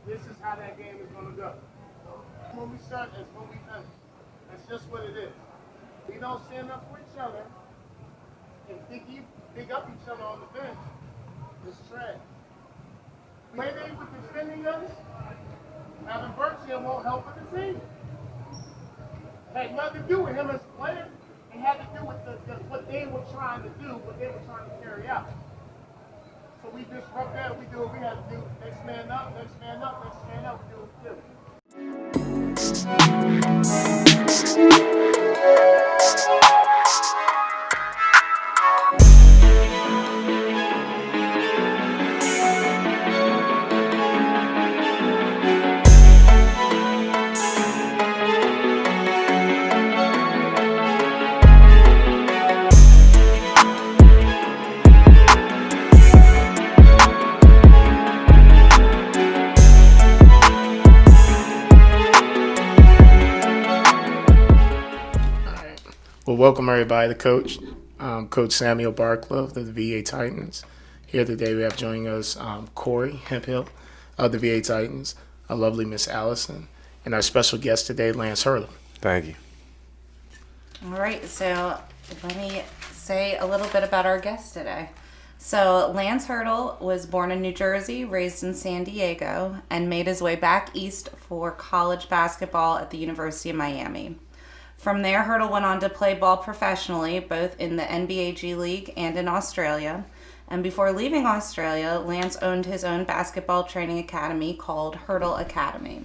this is how that game is going to go. When we start, that's when we finish. That's just what it is. We don't stand up for each other and big up each other on the bench. It's trash. The way they were defending us, having Burks here won't help with the team. It had nothing to do with him as a player. It had to do with what they were trying to do, what they were trying to carry out. So we disrupt that. We do what we have to do. Next man up, next man up, next man up. We do what we do. Well, welcome everybody to Coach. Coach Samuel Barclay of the VA Titans. Here today we have joining us Corey Hemphill of the VA Titans, a lovely Miss Allison, and our special guest today, Lance Hurley. Thank you. All right, so let me say a little bit about our guest today. So Lance Hurdle was born in New Jersey, raised in San Diego, and made his way back east for college basketball at the University of Miami. From there, Hurdle went on to play ball professionally, both in the NBA G-league and in Australia. And before leaving Australia, Lance owned his own basketball training academy called Hurdle Academy.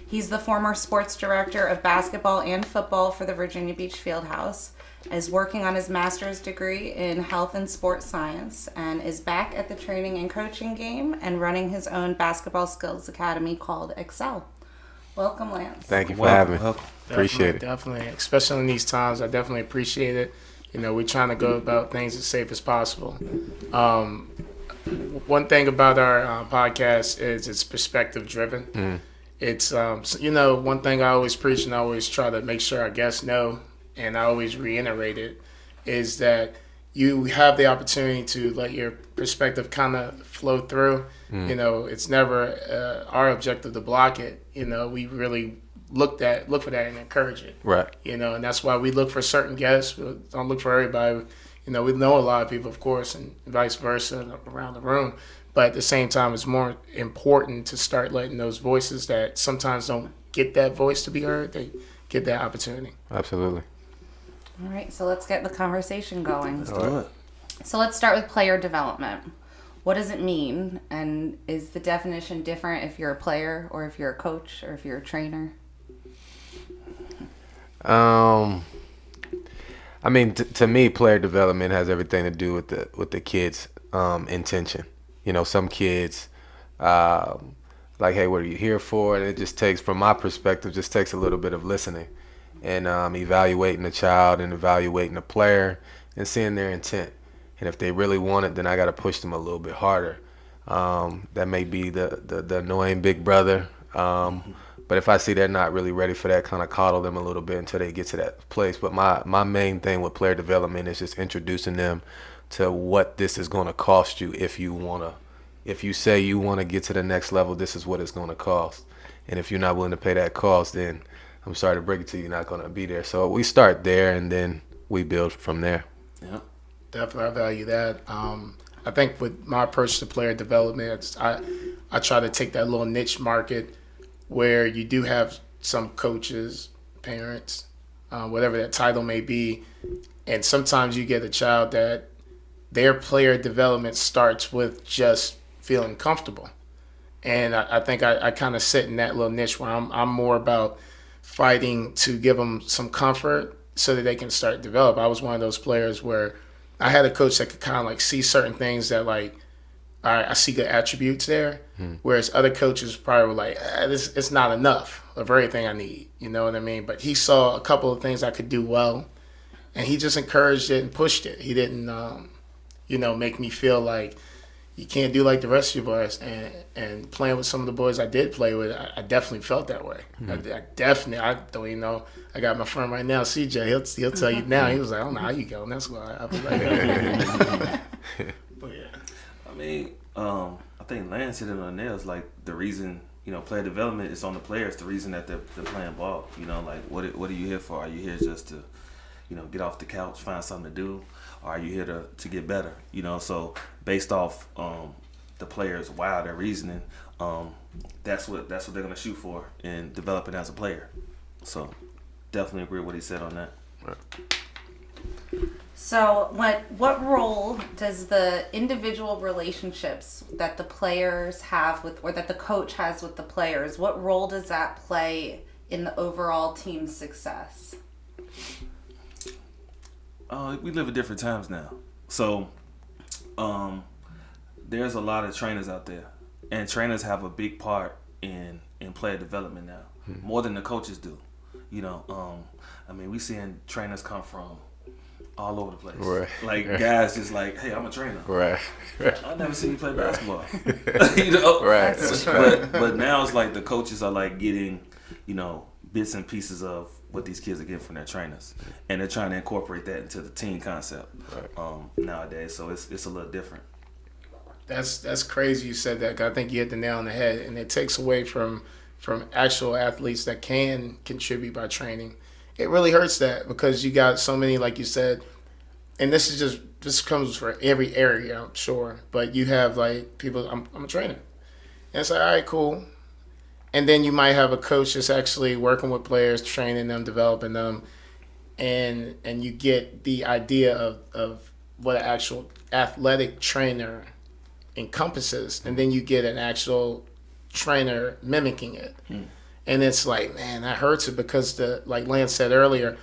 He's the former sports director of basketball and football for the Virginia Beach Fieldhouse, is working on his master's degree in health and sports science, and is back at the training and coaching game and running his own basketball skills academy called Excel. Welcome, Lance. Thank you for having me. Appreciate it. Definitely, especially in these times, I definitely appreciate it. You know, we're trying to go about things as safe as possible. One thing about our podcast is it's perspective driven. It's, one thing I always preach and I always try to make sure our guests know, and I always reiterate it, is that you have the opportunity to let your perspective kind of flow through. You know, it's never our objective to block it. You know, we really look for that and encourage it. Right. You know, and that's why we look for certain guests. We don't look for everybody. You know, we know a lot of people, of course, and vice versa around the room. But at the same time, it's more important to start letting those voices that sometimes don't get that voice to be heard, they get that opportunity. Absolutely. All right, so let's get the conversation going. Let's do it. So let's start with player development. What does it mean? And is the definition different if you're a player or if you're a coach or if you're a trainer? I mean, to me, player development has everything to do with the kids' intention. You know, some kids like, hey, what are you here for? And it just takes, from my perspective, just takes a little bit of listening and evaluating the child and evaluating the player and seeing their intent. And if they really want it, then I got to push them a little bit harder. That may be the annoying big brother. But if I see they're not really ready for that, kind of coddle them a little bit until they get to that place. But my main thing with player development is just introducing them to what this is going to cost you if you say you want to get to the next level, this is what it's going to cost. And if you're not willing to pay that cost, then I'm sorry to break it to you, you're not going to be there. So we start there and then we build from there. Yeah, definitely. I value that. I think with my approach to player development, I try to take that little niche market where you do have some coaches, parents, whatever that title may be, and sometimes you get a child that their player development starts with just feeling comfortable. And I think I kind of sit in that little niche where I'm more about fighting to give them some comfort so that they can start to develop. I was one of those players where I had a coach that could kind of like see certain things that like, all right, I see good attributes there, whereas other coaches probably were like, it's not enough of everything I need, you know what I mean? But he saw a couple of things I could do well, and he just encouraged it and pushed it. He didn't, make me feel like you can't do like the rest of your boys. And playing with some of the boys I did play with, I definitely felt that way. I don't even know. I got my friend right now, CJ. He'll tell you now. He was like, I don't know how you go. And that's why I was like, But yeah. I mean, I think Lance hit it on the nails. Like the reason player development is on the players. The reason that they're playing ball. Like what are you here for? Are you here just to, get off the couch, find something to do, or are you here to get better? So based off the players' their reasoning, that's what they're gonna shoot for in developing as a player. So definitely agree with what he said on that. Right. So what role does the individual relationships that the players have with, or that the coach has with the players, what role does that play in the overall team's success? We live at different times now. So there's a lot of trainers out there. And trainers have a big part in player development now. More than the coaches do. We seeing trainers come from all over the place. Right. Like guys just like, hey, I'm a trainer. Right. I never seen you play basketball. Right. But now it's like the coaches are like getting, bits and pieces of what these kids are getting from their trainers, and they're trying to incorporate that into the team concept nowadays. So it's a little different. That's crazy you said that, 'cause I think you hit the nail on the head, and it takes away from actual athletes that can contribute by training. It really hurts that, because you got so many, like you said, and this comes for every area, I'm sure, but you have like people, I'm a trainer, and it's like, all right, cool. And then you might have a coach that's actually working with players, training them, developing them, and you get the idea of what an actual athletic trainer encompasses, and then you get an actual trainer mimicking it. And it's like, man, that hurts it, because like Lance said earlier,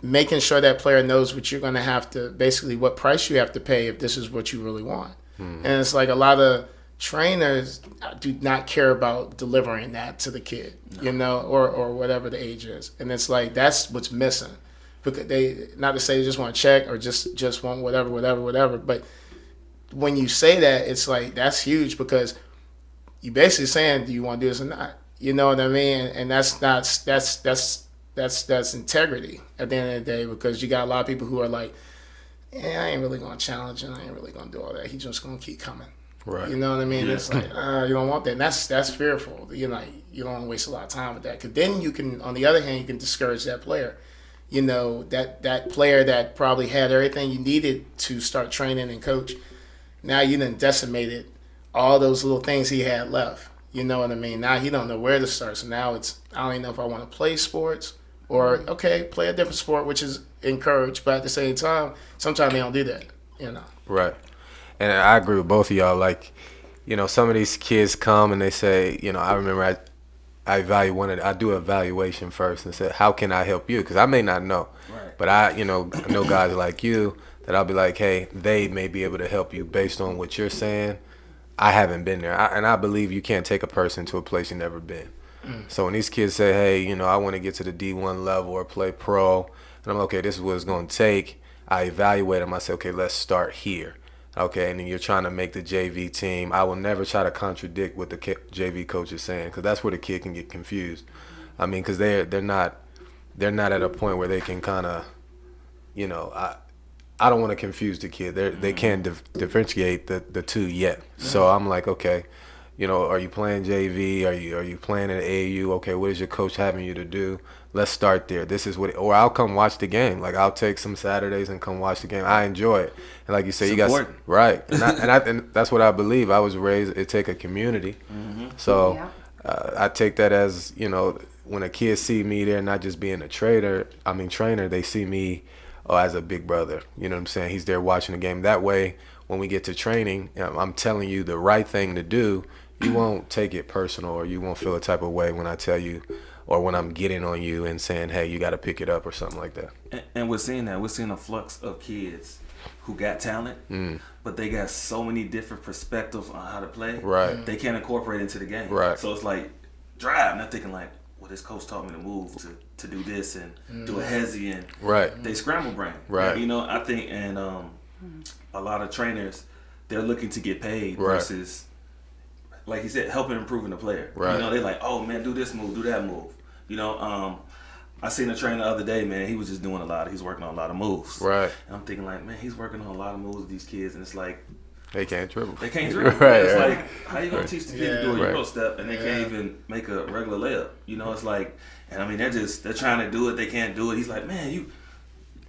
making sure that player knows what you're going to have to, basically what price you have to pay if this is what you really want. And it's like a lot of trainers do not care about delivering that to the kid, or whatever the age is. And it's like, that's what's missing, because they, not to say they just want to check or just want whatever, but when you say that, it's like, that's huge, because you basically saying, do you want to do this or not? You know what I mean? And that's integrity at the end of the day, because you got a lot of people who are like, yeah, I ain't really going to challenge him. I ain't really going to do all that. He's just going to keep coming. Right. You know what I mean? Yeah. It's like, you don't want that. And that's fearful. You don't want to waste a lot of time with that, because then you can, on the other hand, you can discourage that player. That player that probably had everything you needed to start training and coach. Now you done decimated all those little things he had left. You know what I mean? Now he don't know where to start. So now it's, I don't even know if I want to play sports, or, okay, play a different sport, which is encouraged. But at the same time, sometimes they don't do that, Right. And I agree with both of y'all. Like, some of these kids come and they say, I remember I do an evaluation first and say, how can I help you? Because I may not know. Right. But I know guys like you that I'll be like, hey, they may be able to help you based on what you're saying. I haven't been there. And I believe you can't take a person to a place you've never been. So when these kids say, hey, I want to get to the D1 level or play pro, and I'm like, okay, this is what it's going to take. I evaluate them. I say, okay, let's start here. Okay, and then you're trying to make the JV team. I will never try to contradict what the JV coach is saying, because that's where the kid can get confused. I mean, because they're not at a point where they can kind of, I don't want to confuse the kid. They can't differentiate the two yet. So I'm like, okay, are you playing JV? Are you playing at AAU? Okay, what is your coach having you to do? Let's start there. This is what, or I'll come watch the game. Like, I'll take some Saturdays and come watch the game. I enjoy it. And like you say, right. And that's what I believe. I was raised, it take a community. So I take that as, when a kid see me there, not just being a trainer, they see me as a big brother. You know what I'm saying? He's there watching the game. That way, when we get to training, I'm telling you the right thing to do. You won't take it personal, or you won't feel a type of way when I tell you, or when I'm getting on you and saying, hey, you got to pick it up or something like that. And we're seeing that. We're seeing a flux of kids who got talent, but they got so many different perspectives on how to play. Right. They can't incorporate into the game. Right. So it's like, drive. Not thinking like, well, this coach taught me to move to do this and do a hezzy, and they scramble brain. Right. I think, and a lot of trainers, they're looking to get paid versus, like you said, helping improving the player. Right. They're like, oh man, do this move, do that move. I seen a trainer the other day, man. He was just doing he's working on a lot of moves. Right. And I'm thinking like, man, he's working on a lot of moves with these kids, and it's like, They can't dribble. They can't dribble. Right, It's right. like, how you gonna teach the kid to do a Right. Euro step and they can't even make a regular layup? You know, it's like, and I mean, they're trying to do it. They can't do it. He's like, man,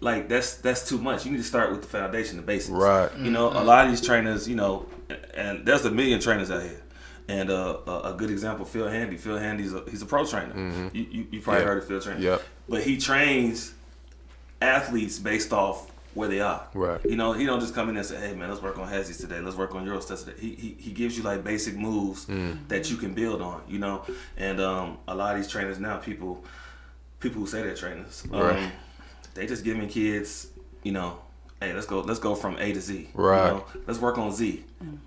like that's too much. You need to start with the foundation, the basics. Right. You know, a lot of these trainers, you know, and there's a million trainers out here. And a good example, Phil Handy. Phil Handy's he's a pro trainer. You probably heard of Phil trainer. Yep. But he trains athletes based off where they are. Right. You know, he don't just come in and say, hey man, let's work on Hezzies today, let's work on Euro steps today. He gives you like basic moves that you can build on, you know. And a lot of these trainers now, people who say they're trainers, Right. they just giving kids, you know, hey, let's go from A to Z. Right. You know? Let's work on Z.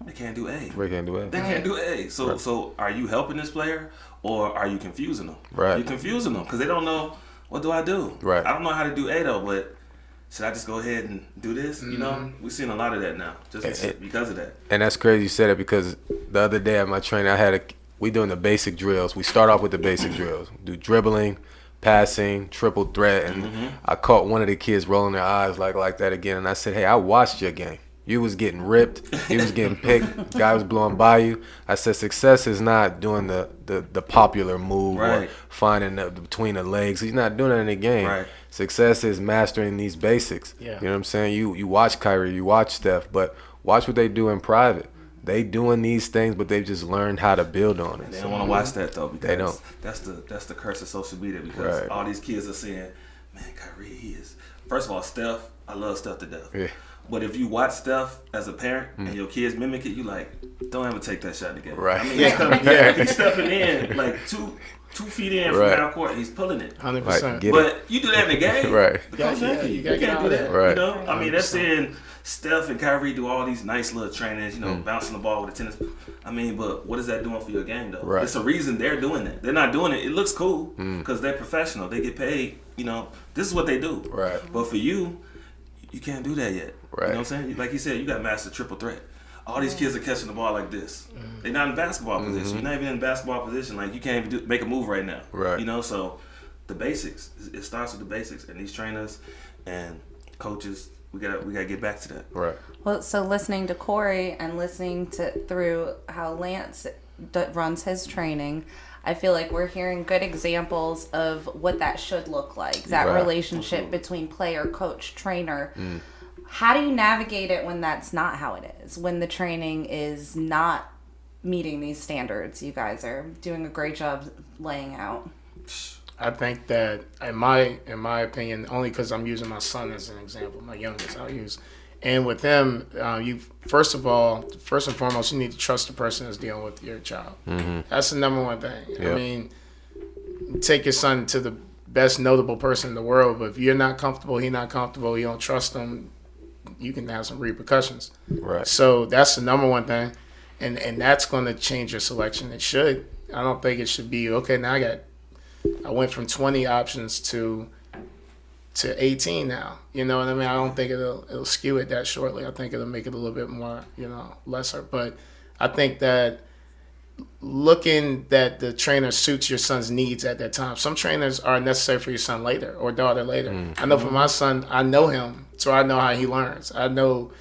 They can't do A. They can't do it. They can't do A. So are you helping this player or are you confusing them? Right. You're confusing them because they don't know, what do I do? Right. I don't know how to do A though, but should I just go ahead and do this? You know, we've seen a lot of that now just because of that. And that's crazy you said it because the other day at my training, we doing the basic drills. We start off with the basic drills. Do dribbling, passing, triple threat, and I caught one of the kids rolling their eyes like that again, and I said, hey, I watched your game. You was getting ripped. You was getting picked. Guy was blowing by you. I said, success is not doing the popular move Right. or finding between the legs. He's not doing it in the game. Right. Success is mastering these basics. Yeah. You know what I'm saying? You watch Kyrie, you watch Steph, but watch what they do in private. They doing these things, but they've just learned how to build on it. They don't want to watch that though because They don't. That's the curse of social media because Right. all these kids are saying, man, Kyrie, he is. First of all, Steph, I love Steph to death. Yeah. But if you watch Steph as a parent and your kids mimic it, you like, don't ever take that shot again. Right. I mean, Yeah. he's stepping in like two feet in from Right. half court. He's pulling it. 100%. Like, get But you do that in the game, Right. The coach Yeah, yank you you. gotta You get can't out do of that. there. Right. You know, I mean, that's saying Steph and Kyrie do all these nice little trainings, you know, bouncing the ball with the tennis. I mean, but what is that doing for your game though? Right. It's a reason they're doing that. They're not doing it. It looks cool because they're professional. They get paid. You know, this is what they do. Right. But for you, you can't do that yet. Right. You know what I'm saying? Like you said, you got master triple threat. All these kids are catching the ball like this. They're not in basketball position. You're not even in basketball position. Like you can't even make a move right now. Right. You know, so the basics. It starts with the basics, and these trainers and coaches, we gotta get back to that. Right. Well, so listening to Corey and listening through how Lance runs his training, I feel like we're hearing good examples of what that should look like. That Right. relationship between player, coach, trainer. How do you navigate it when that's not how it is? When the training is not meeting these standards you guys are doing a great job laying out? I think that, in my opinion, only because I'm using my son as an example, my youngest, and with them, you first and foremost, you need to trust the person that's dealing with your child. That's the number one thing. I Yep. mean, take your son to the best notable person in the world, but if you're not comfortable, he's not comfortable, you don't trust him, you can have some repercussions. Right. So that's the number one thing, and that's going to change your selection. It should. I don't think it should be okay. Now I went from 20 options to 18 now. You know what I mean? I don't think it'll skew it that shortly. I think it'll make it a little bit more, lesser. But I think that looking that the trainer suits your son's needs at that time. Some trainers are necessary for your son later or daughter later. I know for my son, I know him, so I know how he learns. I know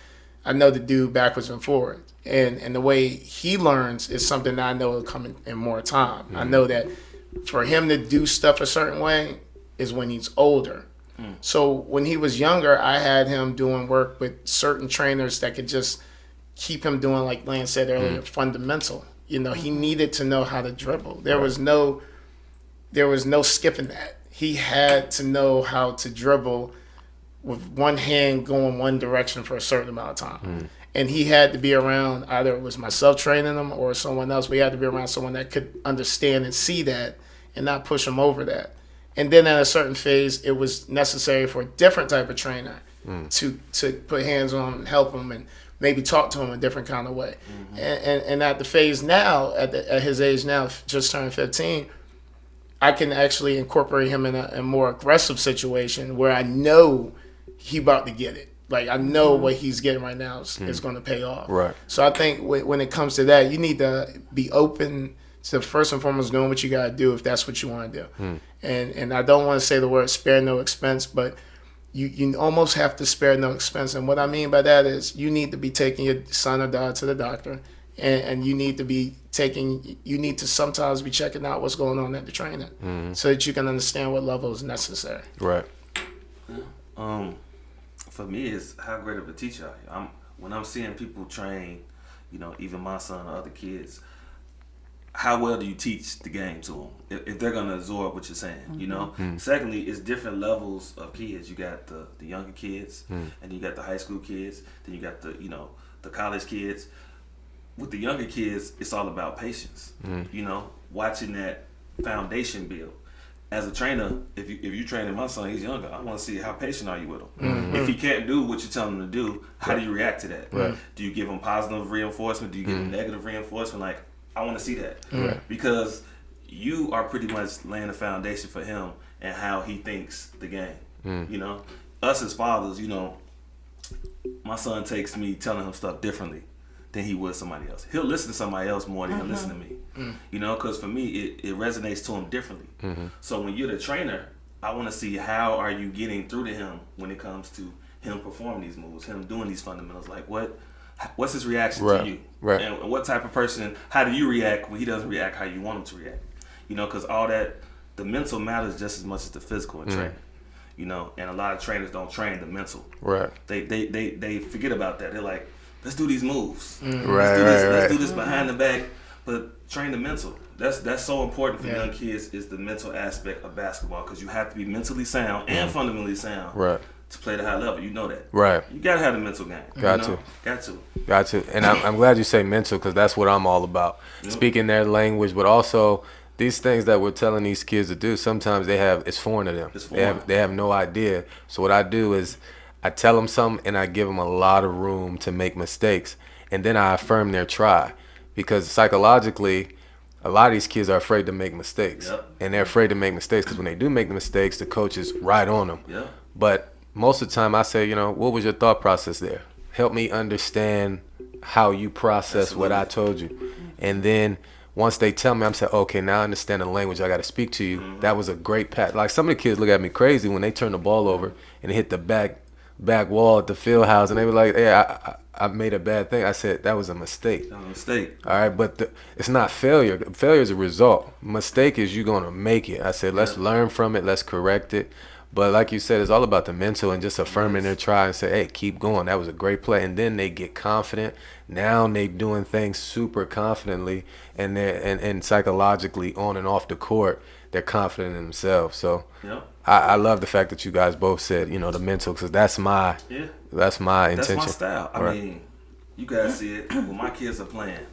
the dude backwards and forwards. And the way he learns is something that I know will come in more time. I know that for him to do stuff a certain way is when he's older. So when he was younger, I had him doing work with certain trainers that could just keep him doing, like Lance said earlier, fundamental. He needed to know how to dribble. There was no skipping that. He had to know how to dribble with one hand going one direction for a certain amount of time. And he had to be around, either it was myself training him or someone else, we had to be around someone that could understand and see that and not push him over that. And then at a certain phase, it was necessary for a different type of trainer to put hands on him and help him and maybe talk to him a different kind of way. And at the phase now, at his age now, just turned 15, I can actually incorporate him in a more aggressive situation where I know he about to get it. Like, I know what he's getting right now is going to pay off. Right. So I think when it comes to that, you need to be open to first and foremost doing what you got to do if that's what you want to do. And I don't want to say the word spare no expense, but you almost have to spare no expense. And what I mean by that is you need to be taking your son or daughter to the doctor, and you need to sometimes be checking out what's going on at the training, so that you can understand what level is necessary. Right. For me, it's how great of a teacher I am. When I'm seeing people train, even my son or other kids, how well do you teach the game to them if they're going to absorb what you're saying, Secondly, it's different levels of kids. You got the younger kids, and you got the high school kids, then you got the college kids. With the younger kids, it's all about patience, watching that foundation build. As a trainer, if you training my son, he's younger, I want to see how patient are you with him. If he can't do what you tell him to do, how do you react to that? Do you give him positive reinforcement? Do you give him negative reinforcement? Like, I want to see that. Because you are pretty much laying the foundation for him and how he thinks the game. Us as fathers, my son takes me telling him stuff differently than he would somebody else. He'll listen to somebody else more than he'll listen to me. Because for me, it resonates to him differently. So when you're the trainer, I want to see how are you getting through to him when it comes to him performing these moves, him doing these fundamentals. Like, what's his reaction to you? Right. And what type of person, how do you react when he doesn't react how you want him to react? Because all that, the mental matters just as much as the physical in training. And a lot of trainers don't train the mental. Right. They forget about that. They're like, let's do these moves. Let's do this behind the back, but train the mental. That's so important for young kids, is the mental aspect of basketball, because you have to be mentally sound and fundamentally sound to play at a high level. You know that. Right. You gotta have the mental game. Got to. And I'm glad you say mental, because that's what I'm all about. Speaking their language, but also these things that we're telling these kids to do, sometimes it's foreign to them. They have no idea. So what I do is I tell them something and I give them a lot of room to make mistakes, and then I affirm their try, because psychologically a lot of these kids are afraid to make mistakes. And they're afraid to make mistakes because when they do make the mistakes, the coach is right on them. But most of the time I say, what was your thought process there? Help me understand how you process what I told you. And then once they tell me, I'm saying, okay, now I understand the language I got to speak to you. That was a great pass. Like, some of the kids look at me crazy when they turn the ball over and hit the back wall at the field house, and they were like, hey, I made a bad thing. I said, that was a mistake. All right, but it's not failure. Failure is a result. Mistake is you're going to make it. I said, let's learn from it. Let's correct it. But like you said, it's all about the mental and just affirming their try and say, hey, keep going. That was a great play. And then they get confident. Now they doing things super confidently, and and psychologically on and off the court, they're confident in themselves. So I love the fact that you guys both said, the mental, because that's my intention. That's my style. I mean, you guys see it when my kids are playing.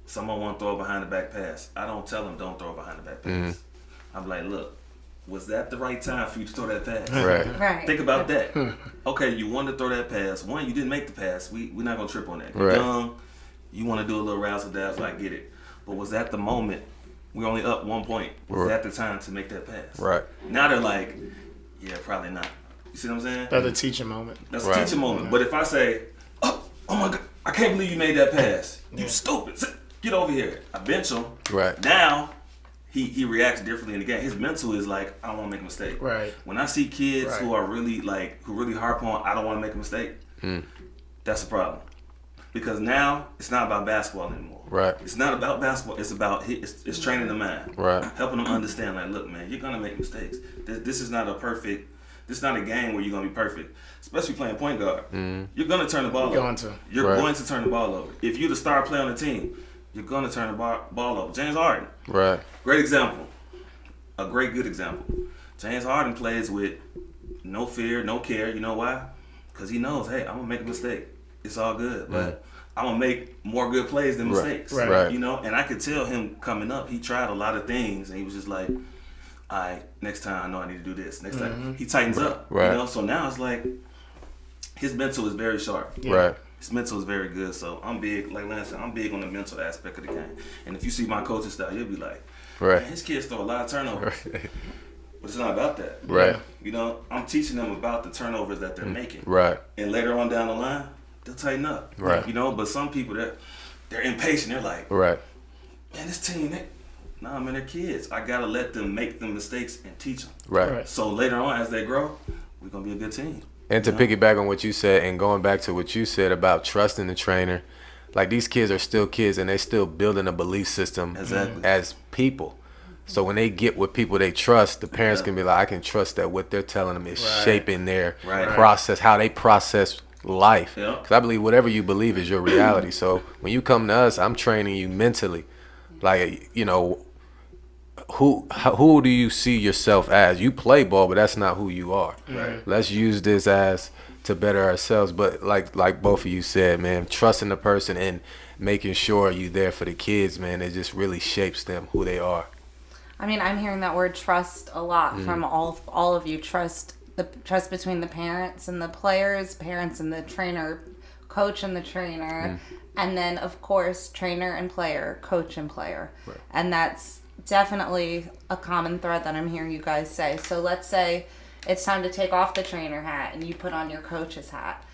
Someone want to throw a behind the back pass. I don't tell them don't throw a behind the back pass. I'm like, look, was that the right time for you to throw that pass? Right. Think about that. Okay, you wanted to throw that pass. One, you didn't make the pass. We're not gonna trip on that. You're young. You want to do a little razzle dazzle. I get it. But was that the moment? We're only up 1 point. Was that the time to make that pass? Right. Now they're like, yeah, probably not. You see what I'm saying? That's a teaching moment. That's a teaching moment. But if I say, oh my God, I can't believe you made that pass. You stupid. Get over here. I bench him. Right. Now he reacts differently in the game. His mental is like, I don't want to make a mistake. Right. When I see kids who are really who really harp on, I don't want to make a mistake, that's a problem. Because now it's not about basketball anymore. Right. It's not about basketball. It's about it's training the mind. Right. Helping them understand, like, look, man, you're gonna make mistakes. This is not a perfect. This is not a game where you're gonna be perfect. Especially playing point guard. You're gonna turn the ball over. You're going to turn the ball over. If you're the star player on the team, you're gonna turn the ball over. James Harden. Right. Great example. A great good example. James Harden plays with no fear, no care. You know why? Because he knows, hey, I'm gonna make a mistake. It's all good, but I'm gonna make more good plays than mistakes. Right. And I could tell him coming up, he tried a lot of things, and he was just like, all right, next time I know I need to do this. Next time he tightens up. Right. So now it's like his mental is very sharp. Right. His mental is very good. So I'm big, like Lance said, I'm big on the mental aspect of the game. And if you see my coaching style, you'll be like, man, his kids throw a lot of turnovers. But it's not about that. Right. I'm teaching them about the turnovers that they're making. Right. And later on down the line, they'll tighten up. Right. But some people, they're impatient. They're like, right. Man, this team, they're kids. I got to let them make the mistakes and teach them. Right. So later on, as they grow, we're gonna be a good team. And to piggyback on what you said, and going back to what you said about trusting the trainer, like these kids are still kids, and they're still building a belief system as people. So when they get with people they trust, the parents can be like, I can trust that what they're telling them is shaping their process, how they process life. Because I believe whatever you believe is your reality. So when you come to us, I'm training you mentally. Like, you know, who do you see yourself as? You play ball, but that's not who you are. Right. Let's use this as to better ourselves. But like both of you said, man, trusting the person and making sure you there for the kids, man, it just really shapes them, who they are. I mean, I'm hearing that word trust a lot from all of you. Trust between the parents and the players, parents and the trainer, coach and the trainer, and then of course trainer and player, coach and player. Right. And that's definitely a common thread that I'm hearing you guys say. So let's say it's time to take off the trainer hat and you put on your coach's hat.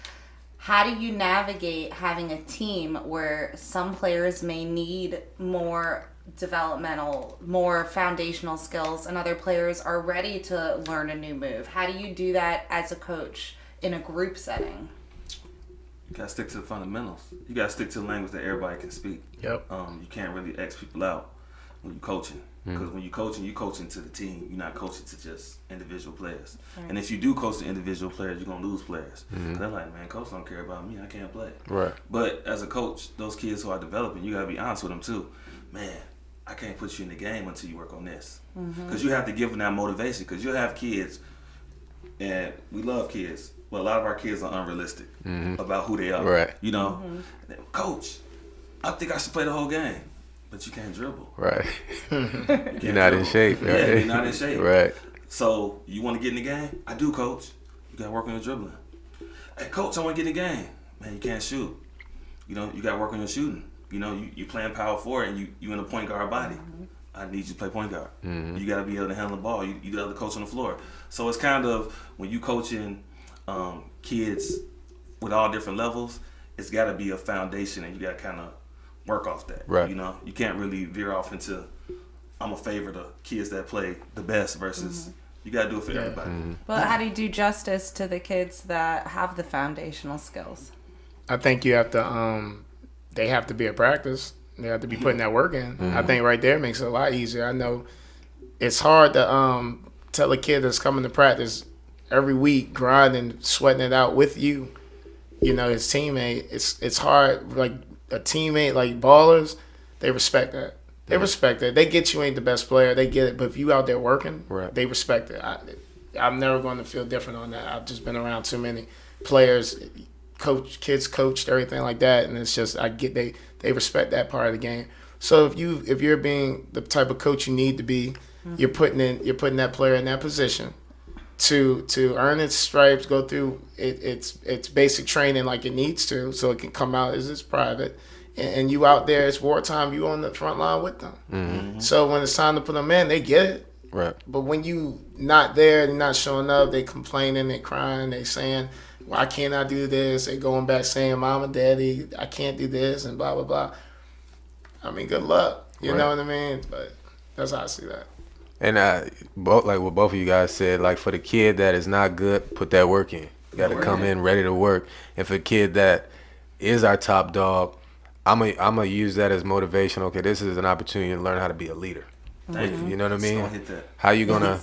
How do you navigate having a team where some players may need more developmental, more foundational skills, and other players are ready to learn a new move? How do you do that as a coach in a group setting? You gotta stick to the fundamentals. You gotta stick to the language that everybody can speak. Yep. You can't really X people out when you're coaching, because when you're coaching to the team. You're not coaching to just individual players. Right. And if you do coach to individual players, you're gonna lose players. They're like, man, coach don't care about me. I can't play. Right. But as a coach, those kids who are developing, you gotta be honest with them too. Man, I can't put you in the game until you work on this. Because you have to give them that motivation. Because you'll have kids, and we love kids, but a lot of our kids are unrealistic about who they are. Right. You know, Coach, I think I should play the whole game, but you can't dribble. Right. You You're not in shape. Right? Yeah, you're not in shape. Right. So you want to get in the game? I do, Coach. You got to work on your dribbling. Hey, Coach, I want to get in the game. Man, you can't shoot. You know, you got to work on your shooting. You know, you playing power forward and you in a point guard body. I need you to play point guard. You got to be able to handle the ball. You got to coach on the floor. So it's kind of, when you coaching kids with all different levels, it's got to be a foundation, and you got to kind of work off that. Right. You know, you can't really veer off into, I'm a favor the kids that play the best versus you got to do it for everybody. But how do you do justice to the kids that have the foundational skills? I think you have to they have to be at practice. They have to be putting that work in. I think right there makes it a lot easier. I know it's hard to tell a kid that's coming to practice every week, grinding, sweating it out with you, you know, his teammate. It's hard. Like a teammate, like ballers, they respect that. They respect that. They get you ain't the best player. They get it. But if you out there working, they respect it. I'm never going to feel different on that. I've just been around too many players, kids coached, everything like that, and it's just they respect that part of the game. So if you're being the type of coach you need to be, you're putting that player in that position to earn its stripes, go through its basic training like it needs to, so it can come out as it's private. And you out there, it's wartime, you on the front line with them. So when it's time to put them in, they get it. Right. But when you not there, they're not showing up, they complaining, they crying, they saying, why can't I do this? They going back saying, Mom and Daddy, I can't do this, and blah, blah, blah. I mean, good luck. You know what I mean? But that's how I see that. And like what both of you guys said, like for the kid that is not good, put that work in. You got to come in ready to work. And for a kid that is our top dog, I'm gonna use that as motivation. Okay, this is an opportunity to learn how to be a leader. You know what I mean? How you gonna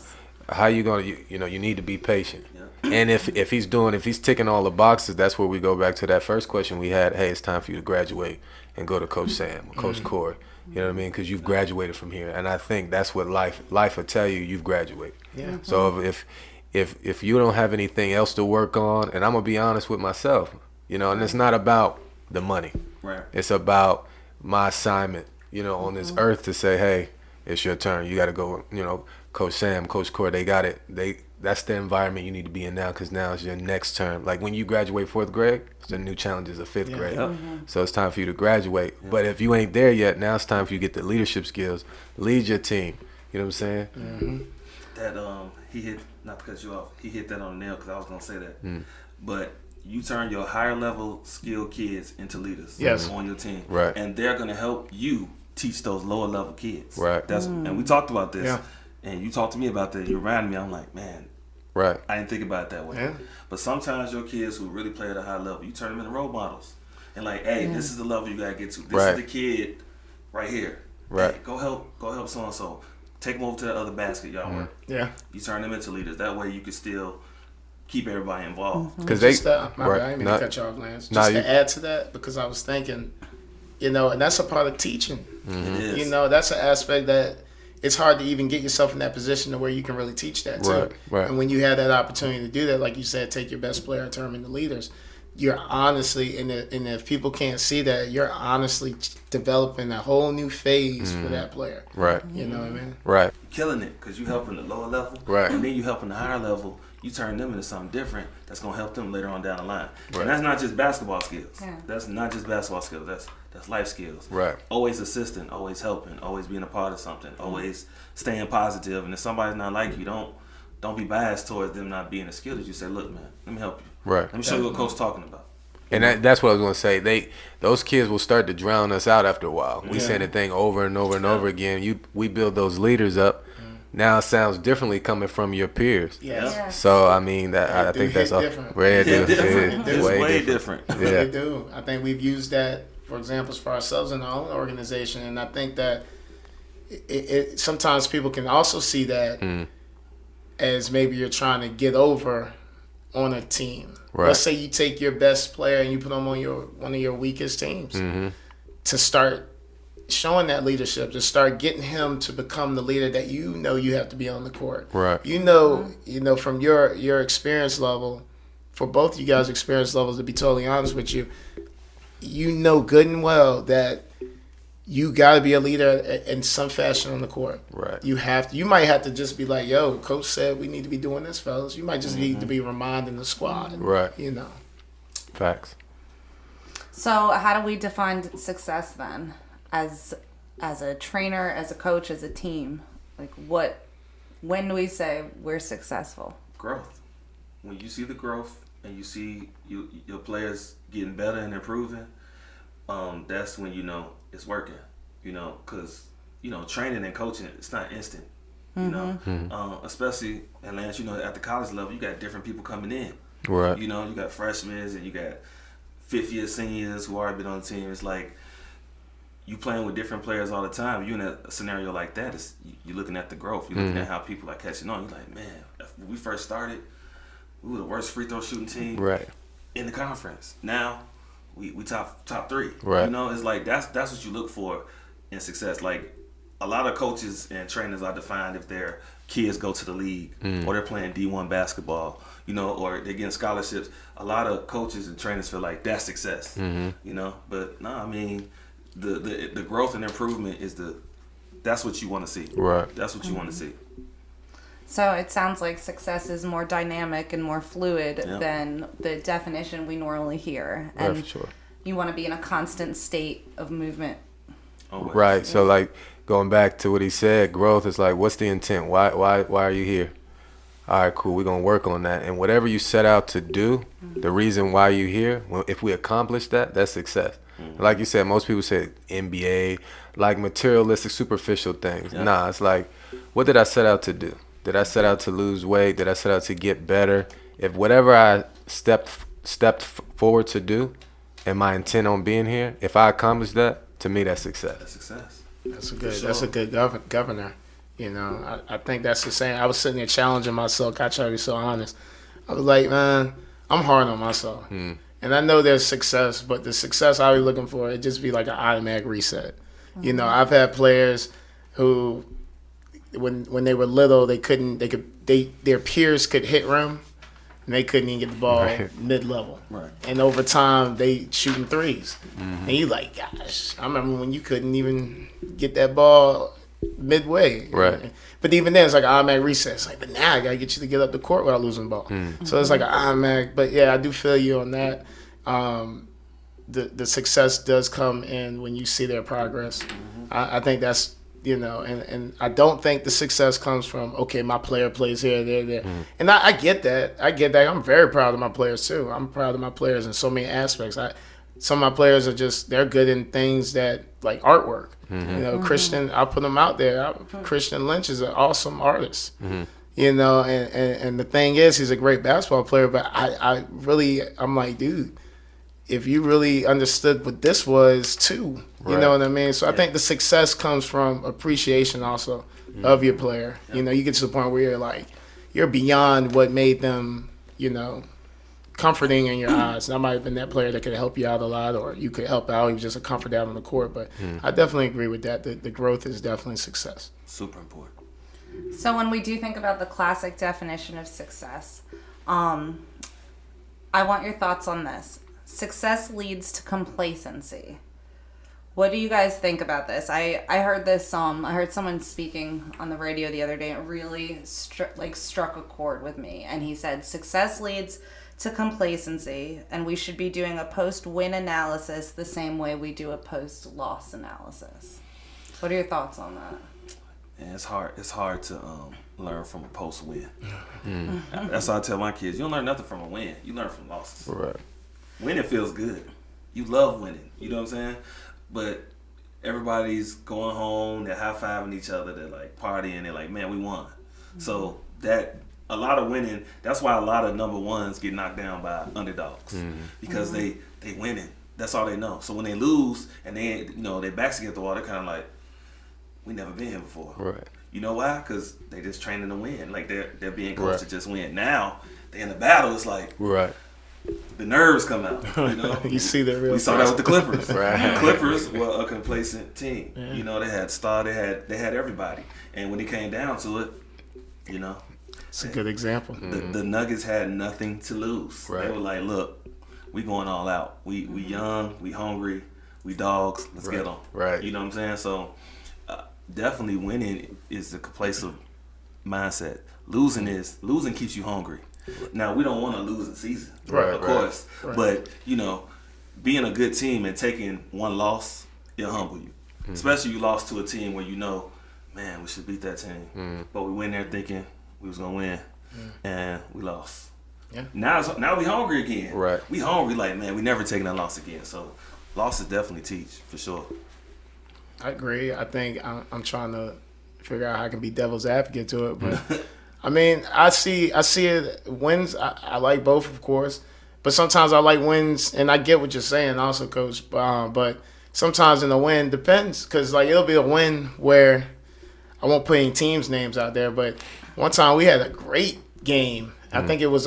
you need to be patient. And if he's ticking all the boxes, that's where we go back to that first question we had. Hey, it's time for you to graduate and go to Coach Sam or Coach Corey. You know what I mean? Because you've graduated from here, and I think that's what life will tell you. You've graduated. Yeah. So if you don't have anything else to work on, and I'm gonna be honest with myself, you know, and it's not about the money. Right. It's about my assignment, you know, on this earth to say, hey, it's your turn. You got to go. You know, Coach Sam, Coach Corey, they got it. That's the environment you need to be in now, because now is your next term. Like when you graduate 4th grade, it's the new challenges of 5th grade. So it's time for you to graduate. But if you ain't there yet, now it's time for you to get the leadership skills, lead your team. You know what I'm saying? That he hit, not to cut you off, he hit that on the nail, because I was gonna say that. But you turn your higher level skilled kids into leaders on your team, right? And they're gonna help you teach those lower level kids, right? And we talked about this, and you talked to me about that. You reminded me. I'm like, man, Right. I didn't think about it that way. Yeah. But sometimes your kids who really play at a high level, you turn them into role models. And like, hey, this is the level you gotta get to. This is the kid right here. Right. Hey, go help so and so. Take them over to that other basket, y'all work. Yeah. You turn them into leaders. That way you can still keep everybody involved. Because Just, my bad, I didn't mean to cut you off, Lance. Just to add to that, because I was thinking, and that's a part of teaching. It is. That's an aspect that it's hard to even get yourself in that position to where you can really teach that too. Right. And when you have that opportunity to do that, like you said, take your best player and turn them into leaders. You're honestly, and if people can't see that, you're honestly developing a whole new phase for that player. Right. You know what I mean? Right. Killing it because you helping the lower level. Right. And then you helping the higher level. You turn them into something different that's going to help them later on down the line. Right. And that's not just basketball skills. Yeah. That's not just basketball skills. That's life skills. Right. Always assisting, always helping, always being a part of something, always staying positive. And if somebody's not like you, don't be biased towards them not being as skilled as you. Say, look, man, let me help you. Right. Let me show you what coach talking about. And that's what I was going to say. Those kids will start to drown us out after a while. We say the thing over and over and over again. We build those leaders up. Now it sounds differently coming from your peers. Yeah. So I mean I think that's different. It's way different. Yeah. They do. I think we've used that, for examples, for ourselves in our own organization, and I think that it sometimes people can also see that as maybe you're trying to get over on a team. Right. Let's say you take your best player and you put them on one of your weakest teams to start showing that leadership, to start getting him to become the leader that you have to be on the court. Right. From your experience level, for both of you guys' experience levels, to be totally honest with you, good and well that you got to be a leader in some fashion on the court. Right. You might have to just be like, yo, coach said we need to be doing this, fellas. You might just need to be reminding the squad. Right. Facts. So how do we define success then? As a trainer, as a coach, as a team? Like when do we say we're successful? Growth. When you see the growth and you see your players getting better and improving, that's when you know it's working. Because training and coaching, it's not instant. Especially, and Lance, at the college level, you got different people coming in. Right. You got freshmen and you got fifth-year seniors who already been on the team. It's like you playing with different players all the time. You in a scenario like that, you're looking at the growth. You're looking at how people are catching on. You're like, man, when we first started, we were the worst free throw shooting team in the conference. Now we top three. Right. It's like that's what you look for in success. Like a lot of coaches and trainers are defined if their kids go to the league or they're playing D1 basketball, or they're getting scholarships. A lot of coaches and trainers feel like that's success. But no, I mean the growth and improvement that's what you want to see. Right. That's what you want to see. So it sounds like success is more dynamic and more fluid than the definition we normally hear. And for sure. You want to be in a constant state of movement. Always. Right. So like going back to what he said, growth is like, what's the intent? Why are you here? All right, cool. We're gonna work on that. And whatever you set out to do, the reason why you're here, if we accomplish that, that's success. Like you said, most people say NBA, like materialistic, superficial things. Yeah. Nah, it's like, what did I set out to do? Did I set out to lose weight? Did I set out to get better? If whatever I stepped forward to do, and my intent on being here, if I accomplish that, to me that's success. That's success. That's a good governor. I think that's the same. I was sitting there challenging myself. I try to be so honest. I was like, man, I'm hard on myself. And I know there's success, but the success I was looking for, it'd just be like an automatic reset. I've had players who, when they were little, their peers could hit rim, and they couldn't even get the ball mid-level. Right. And over time, they shooting threes. And you like, gosh, I remember when you couldn't even get that ball midway. Right. But even then, it's like an automatic reset. It's like, but now I got to get you to get up the court without losing the ball. So it's like an automatic. But, yeah, I do feel you on that. The success does come in when you see their progress. I think that's, and I don't think the success comes from, okay, my player plays here, there. And I get that. I'm very proud of my players, too. I'm proud of my players in so many aspects. Some of my players are they're good in things that, like artwork. Christian, I'll put him out there. Christian Lynch is an awesome artist. You know, and the thing is, he's a great basketball player, but I'm like, dude, if you really understood what this was too, you know what I mean? So I think the success comes from appreciation also of your player. You know, you get to the point where you're like, you're beyond what made them, you know, comforting in your eyes. And I might have been that player that could help you out a lot, or you could help out. He was just a comfort out on the court. But I definitely agree with that. The growth is definitely success. Super important. So when we do think about the classic definition of success, I want your thoughts on this. Success leads to complacency. What do you guys think about this? I heard this. I heard someone speaking on the radio the other day. It really struck a chord with me. And he said, "Success leads to complacency, and we should be doing a post-win analysis the same way we do a post-loss analysis." What are your thoughts on that? And it's hard to learn from a post-win. That's why I tell my kids, you don't learn nothing from a win. You learn from losses. Right. Winning feels good. You love winning. You know what I'm saying? But everybody's going home, they're high-fiving each other, they're like partying, they're like, man, we won. So that a lot of winning, that's why a lot of number ones get knocked down by underdogs. Because they winning. That's all they know. So when they lose and they, you know, their backs against the wall, they're kind of like, we never been here before. Right. You know why? Because they just training to win. Like they're being coached to just win. Now they're in the battle. It's like the nerves come out. You know, You see the real. we saw that with the Clippers. Right. The Clippers were a complacent team. Yeah. You know, they had Star, they had everybody, and when it came down to it, you know, it's a good example. The Nuggets had nothing to lose. Right. They were like, look, we going all out. We young, we hungry, we dogs. Let's get them. Right. You know what I'm saying? So. Definitely winning is a complacent mindset. Losing keeps you hungry. Now we don't want to lose a season, of course. Right. But you know, being a good team and taking one loss, it'll humble you. Especially you lost to a team where you know, man, we should beat that team, but we went there thinking we was gonna win, and we lost. Yeah. Now we hungry again. Right. We hungry like, man, we never taking that loss again. So losses definitely teach for sure. I agree. I think I'm trying to figure out how I can be devil's advocate to it, but I mean, I see it. Wins, I like both, of course, but sometimes I like wins, and I get what you're saying, also, Coach. But sometimes in the win depends, because like it'll be a win where I won't put any teams' names out there, but one time we had a great game. I think it was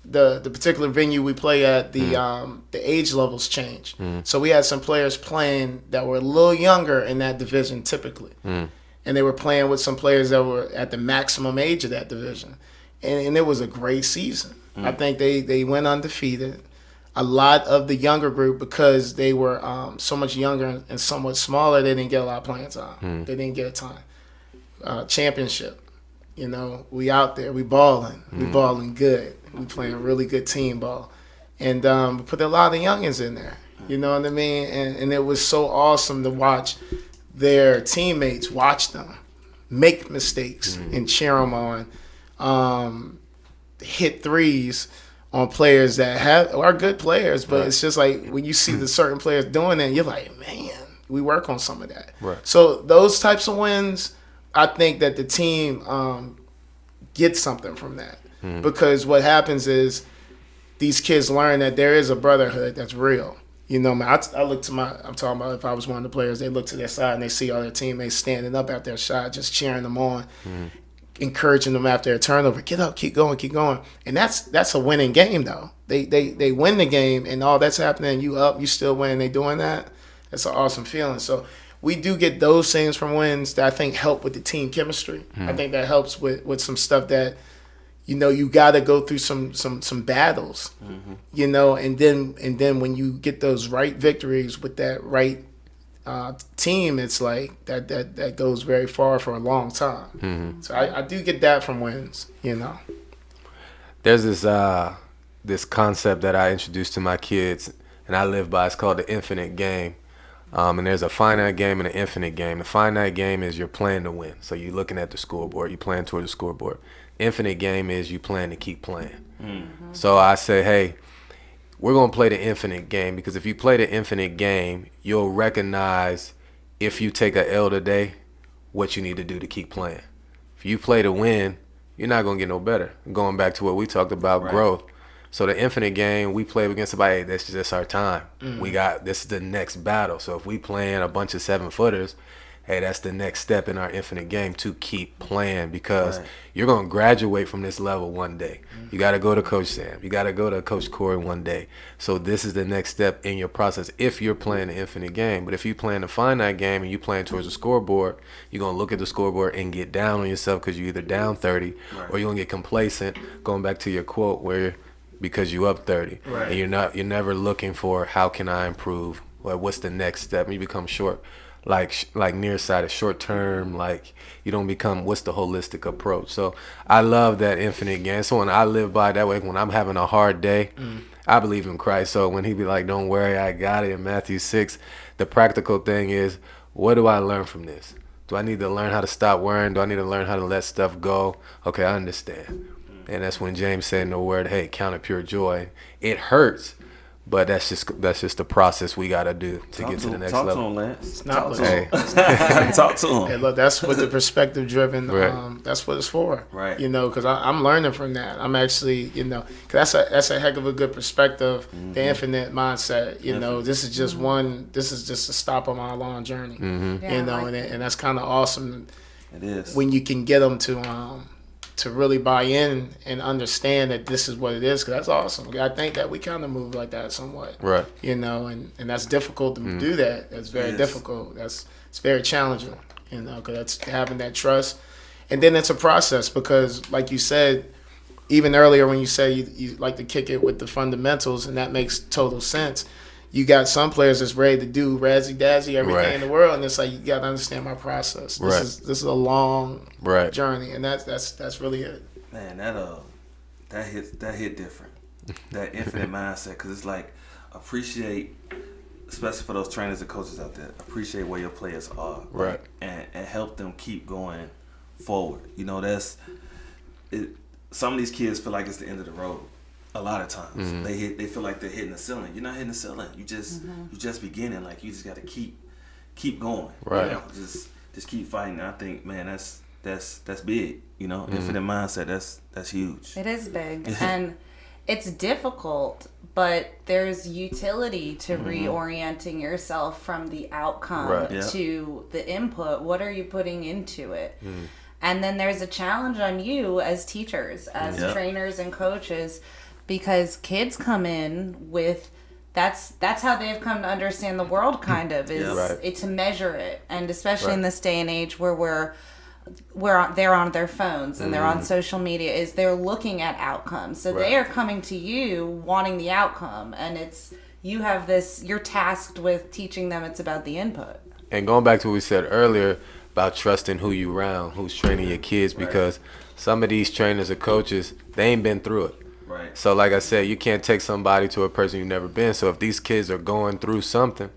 the particular venue we play at, the age levels change. So we had some players playing that were a little younger in that division typically. And they were playing with some players that were at the maximum age of that division. And it was a great season. I think they went undefeated. A lot of the younger group, because they were so much younger and somewhat smaller, they didn't get a lot of playing time. They didn't get a time. Championship. You know, we out there, we balling. We balling good. We playing really good team ball. And we put a lot of youngins in there. You know what I mean? And it was so awesome to watch their teammates, watch them make mistakes and cheer them on. Hit threes on players that are good players, but it's just like when you see the certain players doing it, you're like, man, we work on some of that. Right. So those types of wins, I think that the team gets something from that. Because what happens is these kids learn that there is a brotherhood that's real. You know, man, I look to I'm talking about if I was one of the players, they look to their side and they see all their teammates standing up at their shot, just cheering them on, encouraging them after a turnover. Get up, keep going, keep going. And that's a winning game, though. They win the game, and all that's happening, you up, you still winning, they doing that. That's an awesome feeling. So we do get those things from wins that I think help with the team chemistry. I think that helps with some stuff that, you know, you got to go through some battles, you know, and then when you get those right victories with that right team, it's like that goes very far for a long time. So I do get that from wins, you know. There's this concept that I introduced to my kids, and I live by. It's called the infinite game. And there's a finite game and an infinite game. The finite game is you're playing to win. So you're looking at the scoreboard. You're playing toward the scoreboard. Infinite game is you plan to keep playing. So I say, hey, we're going to play the infinite game, because if you play the infinite game, you'll recognize if you take a L today, what you need to do to keep playing. If you play to win, you're not gonna get no better. Going back to what we talked about, growth. So the infinite game, we play against somebody. Hey, that's just our time. We got this is the next battle. So if we playing a bunch of 7-footers, hey, that's the next step in our infinite game to keep playing, because you're gonna graduate from this level one day. You got to go to Coach Sam. You got to go to Coach Corey one day. So this is the next step in your process if you're playing the infinite game. But if you're playing a finite game and you're playing towards the scoreboard, you're going to look at the scoreboard and get down on yourself because you're either down 30 or you're going to get complacent, going back to your quote, where because you up 30. And you're never looking for how can I improve? Or what's the next step? And you become short. Like nearsighted, short term, like you don't become what's the holistic approach. So I love that infinite game. So when I live by that way, when I'm having a hard day, I believe in Christ. So when he be like, don't worry, I got it in Matthew 6, the practical thing is, what do I learn from this? Do I need to learn how to stop worrying? Do I need to learn how to let stuff go? Okay, I understand. And that's when James said in the word, hey, count it pure joy. It hurts. But that's just the process we gotta do to get to the next level. Talk to him, Lance. It's not Talk to him. Hey, look, that's what the perspective driven. That's what it's for. Right. You know, because I'm learning from that. I'm actually, you know, cause that's a heck of a good perspective. The infinite mindset. You know, this is just one. This is just a stop on my long journey. Yeah, You know, and that's kind of awesome. It is when you can get them to really buy in and understand that this is what it is, because that's awesome. I think that we kind of move like that somewhat, right? You know, and that's difficult to do that. It's very difficult. It's very challenging, you know, because that's having that trust, and then it's a process because, like you said, even earlier when you say you like to kick it with the fundamentals, and that makes total sense. You got some players that's ready to do razzy-dazzy everything in the world, and it's like you got to understand my process. This is a long journey, and that's really it. Man, that hit different. That infinite mindset, because it's like appreciate, especially for those trainers and coaches out there, appreciate where your players are, and help them keep going forward. You know, some of these kids feel like it's the end of the road. A lot of times they feel like they're hitting the ceiling. You're not hitting the ceiling. You just beginning. Like you just got to keep going. Right. You know? Just keep fighting. I think, man, that's big. You know, infinite mindset. That's huge. It is big, and it's difficult, but there's utility to reorienting yourself from the outcome to the input. What are you putting into it? And then there's a challenge on you as teachers, as trainers and coaches. Because kids come in with that's how they've come to understand the world, kind of, is to measure it, and especially in this day and age where they're on their phones and they're on social media, is they're looking at outcomes. So they are coming to you wanting the outcome, and you're tasked with teaching them it's about the input. And going back to what we said earlier about trusting who you around, who's training your kids, because some of these trainers or coaches, they ain't been through it. Right. So like I said, you can't take somebody to a person you've never been. So if these kids are going through something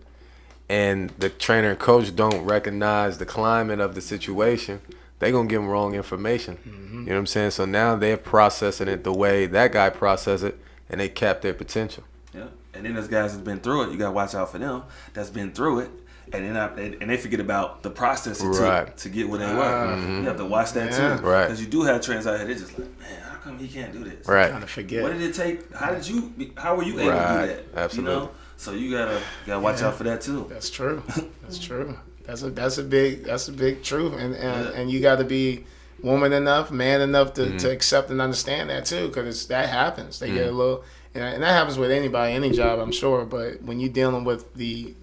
and the trainer and coach don't recognize the climate of the situation, they're going to give them wrong information. You know what I'm saying? So now they're processing it the way that guy processed it, and they cap their potential. Yeah. And then there's guys that's been through it. You got to watch out for them that's been through it. And they forget about the process to get where they were. You have to watch that too. Right. Because you do have trainers out here, they're just like, man, how come he can't do this? Right. Kind of forget. What did it take? How were you able to do that? Absolutely. You know? So you gotta watch out for that too. That's true. That's true. That's a big truth, and you got to be woman enough, man enough to accept and understand that too, because that happens. They get a little, and that happens with anybody, any job, I'm sure. But when you're dealing with the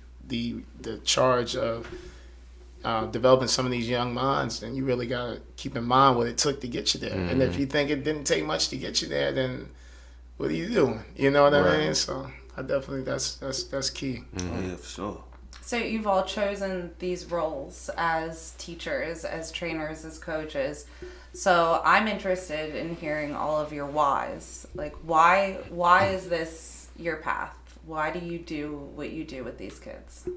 charge of developing some of these young minds, then you really got to keep in mind what it took to get you there. And if you think it didn't take much to get you there, then what are you doing? You know what I mean? So I definitely that's key. Oh yeah, for sure. So you've all chosen these roles as teachers, as trainers, as coaches. So I'm interested in hearing all of your whys. Like, why is this your path? Why do you do what you do with these kids?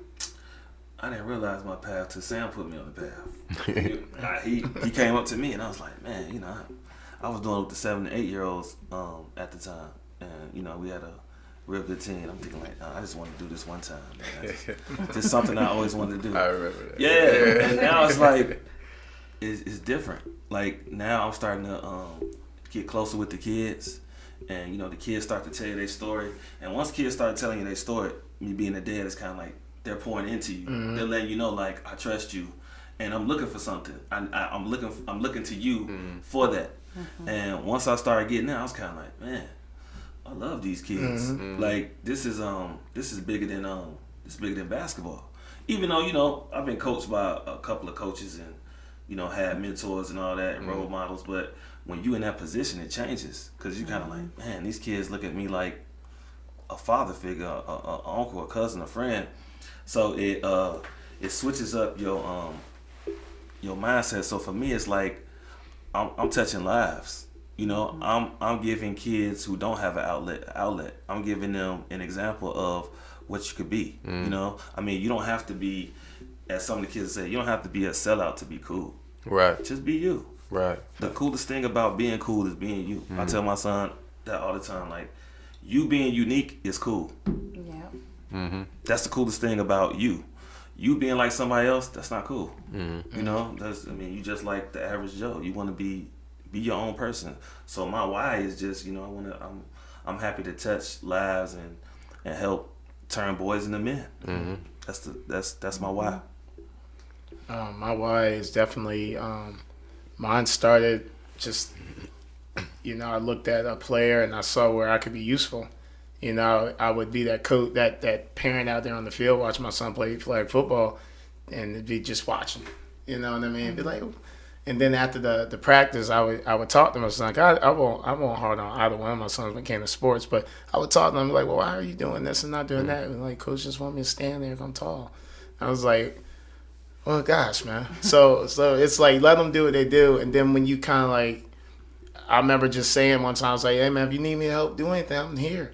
I didn't realize my path till Sam put me on the path. He came up to me and I was like, man, you know, I was doing it with the 7 to 8 year olds at the time, and you know, we had a real good team. I'm thinking like, I just want to do this one time. Man. Just something I always wanted to do. I remember that. Yeah, and now it's like, is different. Like now I'm starting to get closer with the kids, and the kids start to tell you their story. And once kids start telling you their story, me being a dad is kind of like they're pouring into you. Mm-hmm. They're letting you know, like, I trust you, and I'm looking for something. I'm looking to you for that. Mm-hmm. And once I started getting that, I was kind of like, man, I love these kids. Mm-hmm. Like this is bigger than basketball. Even though I've been coached by a couple of coaches and had mentors and all that and role models, but when you in that position, it changes because you kind of like, man, these kids look at me like a father figure, a uncle, a cousin, a friend. So it switches up your mindset. So for me, it's like I'm touching lives. I'm giving kids who don't have an outlet. I'm giving them an example of what you could be. I mean, you don't have to be, as some of the kids say, you don't have to be a sellout to be cool. Right. Just be you. Right. The coolest thing about being cool is being you. I tell my son that all the time. Like, you being unique is cool. Yeah. That's the coolest thing about you. You being like somebody else, that's not cool. You just like the average Joe. You want to be your own person. So my why is just, I'm happy to touch lives and help turn boys into men. That's my why. My why is definitely mine started just I looked at a player and I saw where I could be useful. I would be that coach, that parent out there on the field watching my son play flag football, and it'd be just watching. You know what I mean? Be like, and then after the practice, I would talk to my son. Like, I won't hard on either one of my sons when it came to sports, but I would talk to them like, well, why are you doing this and not doing that? And like, coach just want me to stand there if I'm tall. I was like, well, gosh, man. So it's like, let them do what they do, and then when you kind of like, I remember just saying one time, I was like, hey man, if you need me to help do anything, I'm here.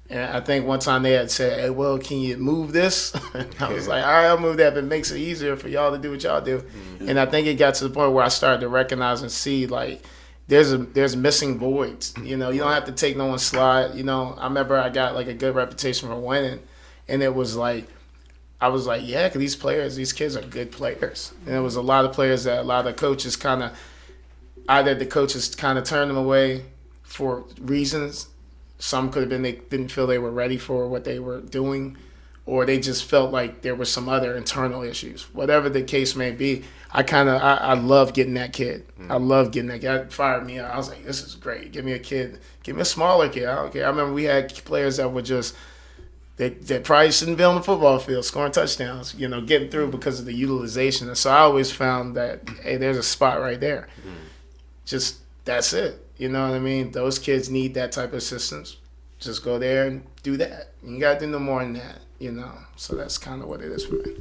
And I think one time they had said, hey, well, can you move this? I was like, all right, I'll move that, but it makes it easier for y'all to do what y'all do. And I think it got to the point where I started to recognize and see, like, there's missing voids. You don't have to take no one's slide. I remember I got, like, a good reputation for winning. And it was like, I was like, yeah, because these kids are good players. And there was a lot of players that a lot of coaches either the coaches kind of turned them away for reasons. Some could have been they didn't feel they were ready for what they were doing, or they just felt like there were some other internal issues. Whatever the case may be, I love getting that kid. I love getting that kid. It fired me up. I was like, this is great. Give me a smaller kid. I don't care. I remember we had players that were just, they probably shouldn't be on the football field scoring touchdowns, getting through because of the utilization. And so I always found that, hey, there's a spot right there. Just, that's it. You know what I mean? Those kids need that type of assistance. Just go there and do that. You got to do no more than that, So that's kind of what it is for me.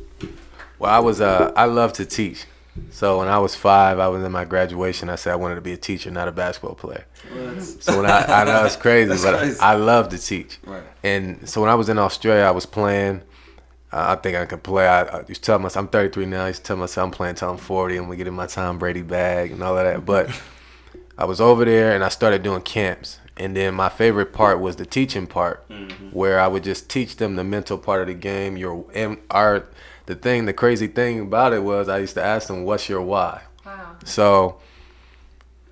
Well, I love to teach. So when I was 5, I was in my graduation. I said I wanted to be a teacher, not a basketball player. What? So when I know it's crazy, but crazy. I love to teach. Right. And so when I was in Australia, I was playing. I think I could play. I used to tell myself, I'm 33 now. I used to tell myself I'm playing till I'm 40 and we get in my Tom Brady bag and all of that. But I was over there and I started doing camps. And then my favorite part was the teaching part, where I would just teach them the mental part of the game. The crazy thing about it was I used to ask them, what's your why? Wow. So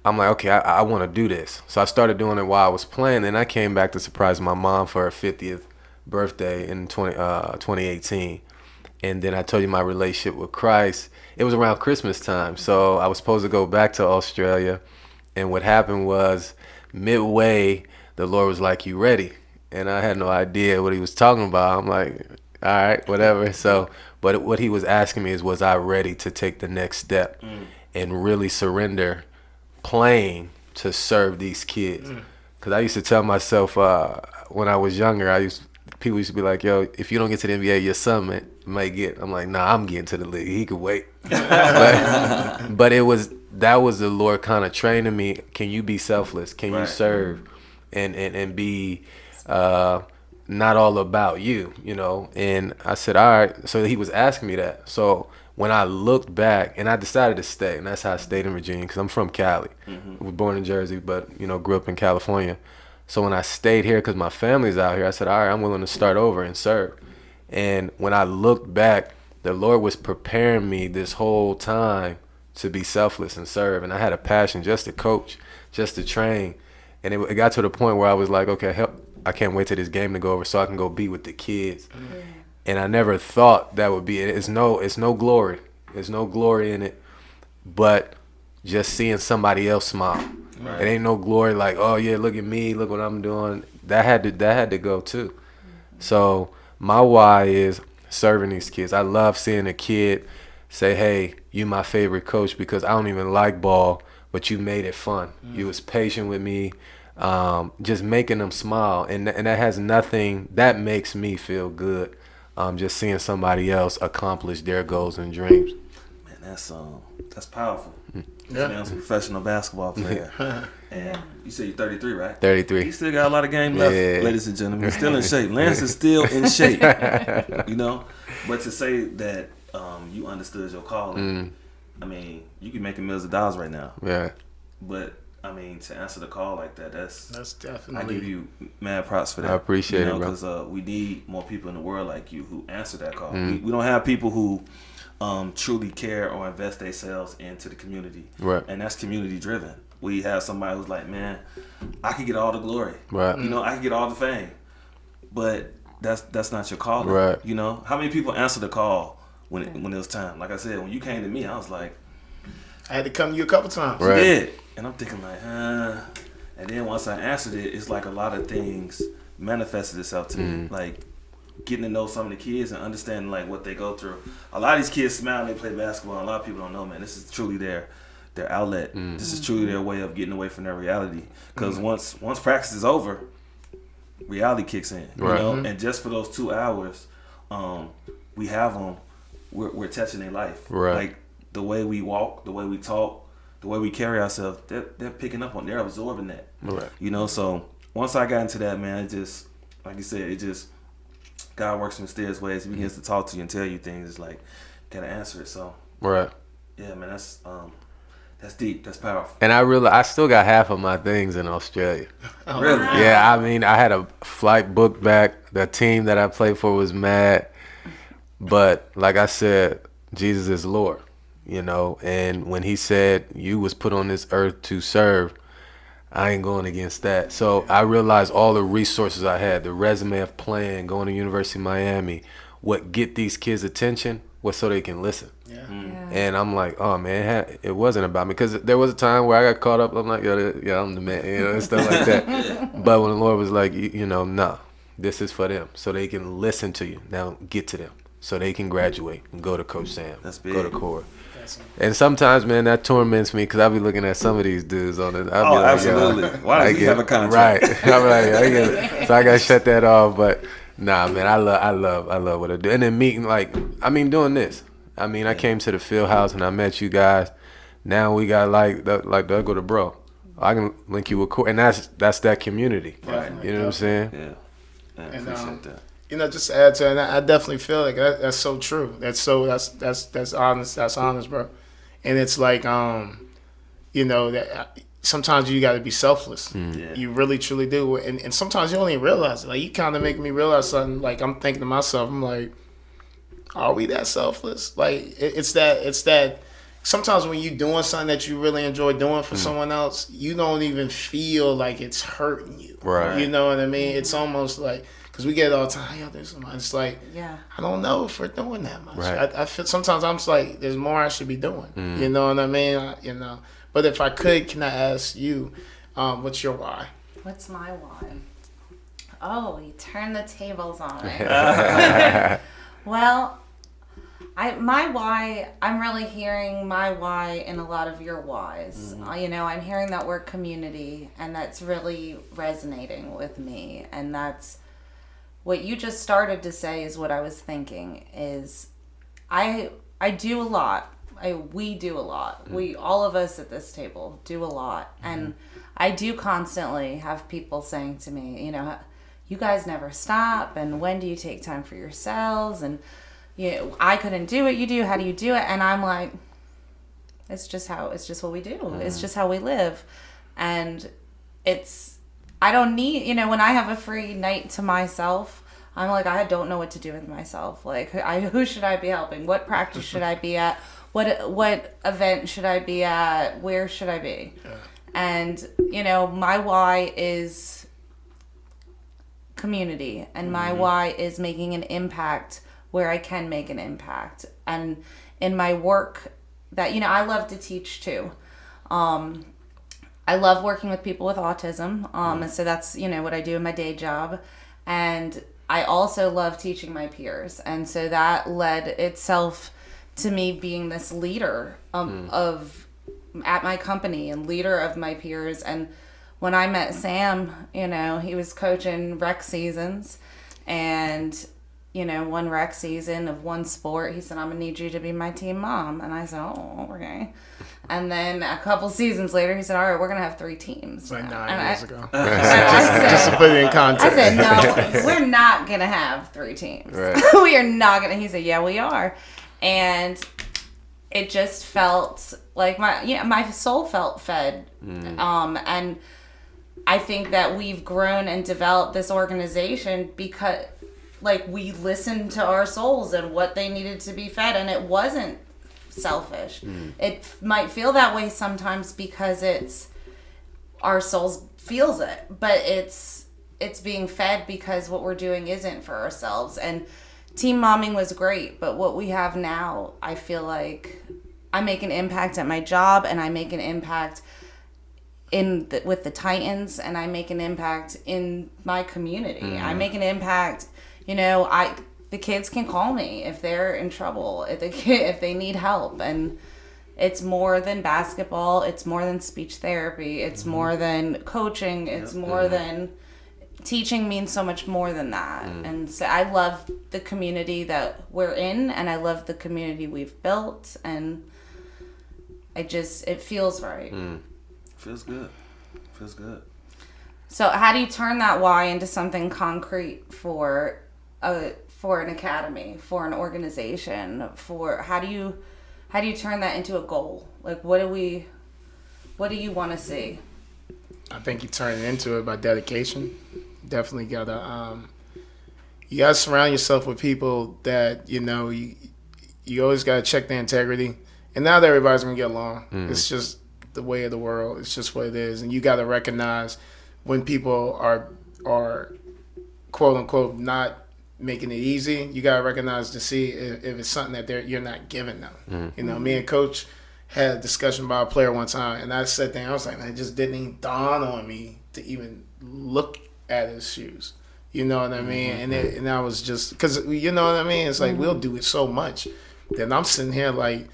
I'm like, okay, I want to do this. So I started doing it while I was playing. And I came back to surprise my mom for her 50th birthday in 2018. And then I told you my relationship with Christ. It was around Christmas time. So I was supposed to go back to Australia. And what happened was midway, the Lord was like, you ready? And I had no idea what he was talking about. I'm like, all right, whatever. So, but what he was asking me is, was I ready to take the next step and really surrender playing to serve these kids? Because I used to tell myself when I was younger, people used to be like, yo, if you don't get to the NBA, your son might get. I'm like, nah, I'm getting to the league. He could wait. but that was the Lord kind of training me. Can you be selfless? Can you serve and be not all about you, And I said, all right. So he was asking me that. So when I looked back, and I decided to stay, and that's how I stayed in Virginia, because I'm from Cali. I was born in Jersey, but, grew up in California. So when I stayed here, because my family's out here, I said, all right, I'm willing to start over and serve. And when I looked back, the Lord was preparing me this whole time to be selfless and serve. And I had a passion just to coach, just to train. And it got to the point where I was like, okay, I can't wait till this game to go over so I can go be with the kids. And I never thought that would be it. It's no glory. There's no glory in it, but just seeing somebody else smile. Right. It ain't no glory like, oh yeah, look at me, look what I'm doing. That had to go too. So my why is serving these kids. I love seeing a kid say, hey, you my favorite coach because I don't even like ball, but you made it fun. You was patient with me, just making them smile. And that has nothing, that makes me feel good. Just seeing somebody else accomplish their goals and dreams. Man, that's powerful. Yeah. Man's a professional basketball player. And you said you're 33, right? 33. He still got a lot of game left, ladies and gentlemen. He's still in shape. Lance is still in shape. You know? But to say that you understood your calling, I mean, you can make millions of dollars right now. Yeah. But I mean, to answer the call like that, that's definitely. I give you mad props for that. I appreciate it, bro. Because we need more people in the world like you who answer that call. We don't have people who truly care or invest themselves into the community, right? And that's community driven. We have somebody who's like, man, I can get all the glory, right? You know, I can get all the fame, but that's not your calling, right? You know, how many people answer the call when it was time? Like I said, when you came to me, I was like, I had to come to you a couple times. Right. You did. And I'm thinking like, And then once I answered it, it's like a lot of things manifested itself to me. Like getting to know some of the kids and understanding like what they go through. A lot of these kids smile when they play basketball. A lot of people don't know, man. This is truly their outlet. This is truly their way of getting away from their reality. Because once practice is over, reality kicks in. You know? And just for those 2 hours, we have them. We're touching their life. Right. Like the way we walk, the way we talk, the way we carry ourselves, they're picking up on, they're absorbing that. Right. You know, so once I got into that, man, it just, like you said, God works in mysterious ways. He begins to talk to you and tell you things. It's like, gotta answer it. So, right. Yeah, man, that's deep. That's powerful. And I still got half of my things in Australia. Oh, really? Yeah, I mean, I had a flight booked back. The team that I played for was mad. But like I said, Jesus is Lord. You know, and when he said you was put on this earth to serve, I ain't going against that. So I realized all the resources I had, the resume of playing, going to University of Miami, what get these kids' attention was so they can listen. Yeah. And I'm like, oh man, it wasn't about me, because there was a time where I got caught up. I'm like, yeah, I'm the man, you know, and stuff like that. But when the Lord was like, you know, no, this is for them, so they can listen to you. Now get to them, so they can graduate and go to Coach Sam, That's big. go to Core. And sometimes, man, that torments me because I be looking at some of these dudes on it. Oh, like, absolutely. Why does he have a contract? Right. I'm like, so I gotta shut that off. But nah, man, I love what I do. And then meeting, doing this. I mean, I came to the field house and I met you guys. Now we got like they'll go to bro. I can link you with Corey, and that's that community. Right. You know what I'm saying? Yeah. I appreciate that. You know, just to add to it, I definitely feel like that's so true. That's honest. That's honest, bro. And it's like, you know, that sometimes you got to be selfless. Yeah. You really, truly do. And sometimes you don't even realize it. Like, you kind of make me realize something. Like, I'm thinking to myself, I'm like, are we that selfless? Like, it's that. Sometimes when you're doing something that you really enjoy doing for someone else, you don't even feel like it's hurting you. Right. You know what I mean? It's almost like, because we get it all the time. Yo, there's so much. It's like, I don't know if we're doing that much. Right. I feel sometimes I'm just like, there's more I should be doing. You know what I mean? You know. But if I could, can I ask you, what's your why? What's my why? Oh, you turn the tables on me. Well, my why, I'm really hearing my why in a lot of your whys. You know, I'm hearing that word community, and that's really resonating with me. And that's what you just started to say is what I was thinking is I do a lot. We do a lot. We, all of us at this table, do a lot. And I do constantly have people saying to me, you know, you guys never stop, and when do you take time for yourselves? And you know, I couldn't do it, you do, how do you do it? And I'm like, it's just what we do. It's just how we live. And I don't need, you know, when I have a free night to myself, I'm like, I don't know what to do with myself. Like, who should I be helping? What practice should I be at? what event should I be at? Where should I be? And, you know, my why is community, and my why is making an impact where I can make an impact. And in my work that, you know, I love to teach too. I love working with people with autism. And so that's, you know, what I do in my day job. And I also love teaching my peers. And so that led itself to me being this leader of at my company and leader of my peers. And when I met Sam, you know, he was coaching rec seasons, and, you know, one rec season of one sport, he said, I'm gonna need you to be my team mom. And I said, oh, okay. And then a couple seasons later, he said, all right, we're gonna have 3 teams. Like now. 9 years ago. Just to put it in context. I said, no, we're not gonna have 3 teams. Right. We are not gonna. He said, yeah, we are. And it just felt like my soul felt fed. And I think that we've grown and developed this organization because, like, we listened to our souls and what they needed to be fed, and it wasn't selfish. It might feel that way sometimes because it's our souls feels it, but it's being fed because what we're doing isn't for ourselves. And team momming was great, but what we have now, I feel like I make an impact at my job, and I make an impact with the Titans, and I make an impact in my community. I make an impact, you know, the kids can call me if they're in trouble, if they need help. And it's more than basketball. It's more than speech therapy. It's more than coaching. It's more than teaching. Means so much more than that. And so I love the community that we're in, and I love the community we've built, and it feels right. Feels good. Feels good. So how do you turn that why into something concrete for an academy, for an organization, how do you turn that into a goal? Like, what do you want to see? I think you turn it into it by dedication. Definitely gotta you gotta surround yourself with people that, you know, you always gotta check their integrity. And not everybody's gonna get along. It's just the way of the world. It's just what it is. And you gotta recognize when people are quote unquote not making it easy. You gotta recognize to see if it's something that you're not giving them. You know, me and Coach had a discussion about a player one time, and I sat there and I was like, man, it just didn't even dawn on me to even look at his shoes. You know what I mean? And I was just, because, you know what I mean? It's like, we'll do it so much. Then I'm sitting here like,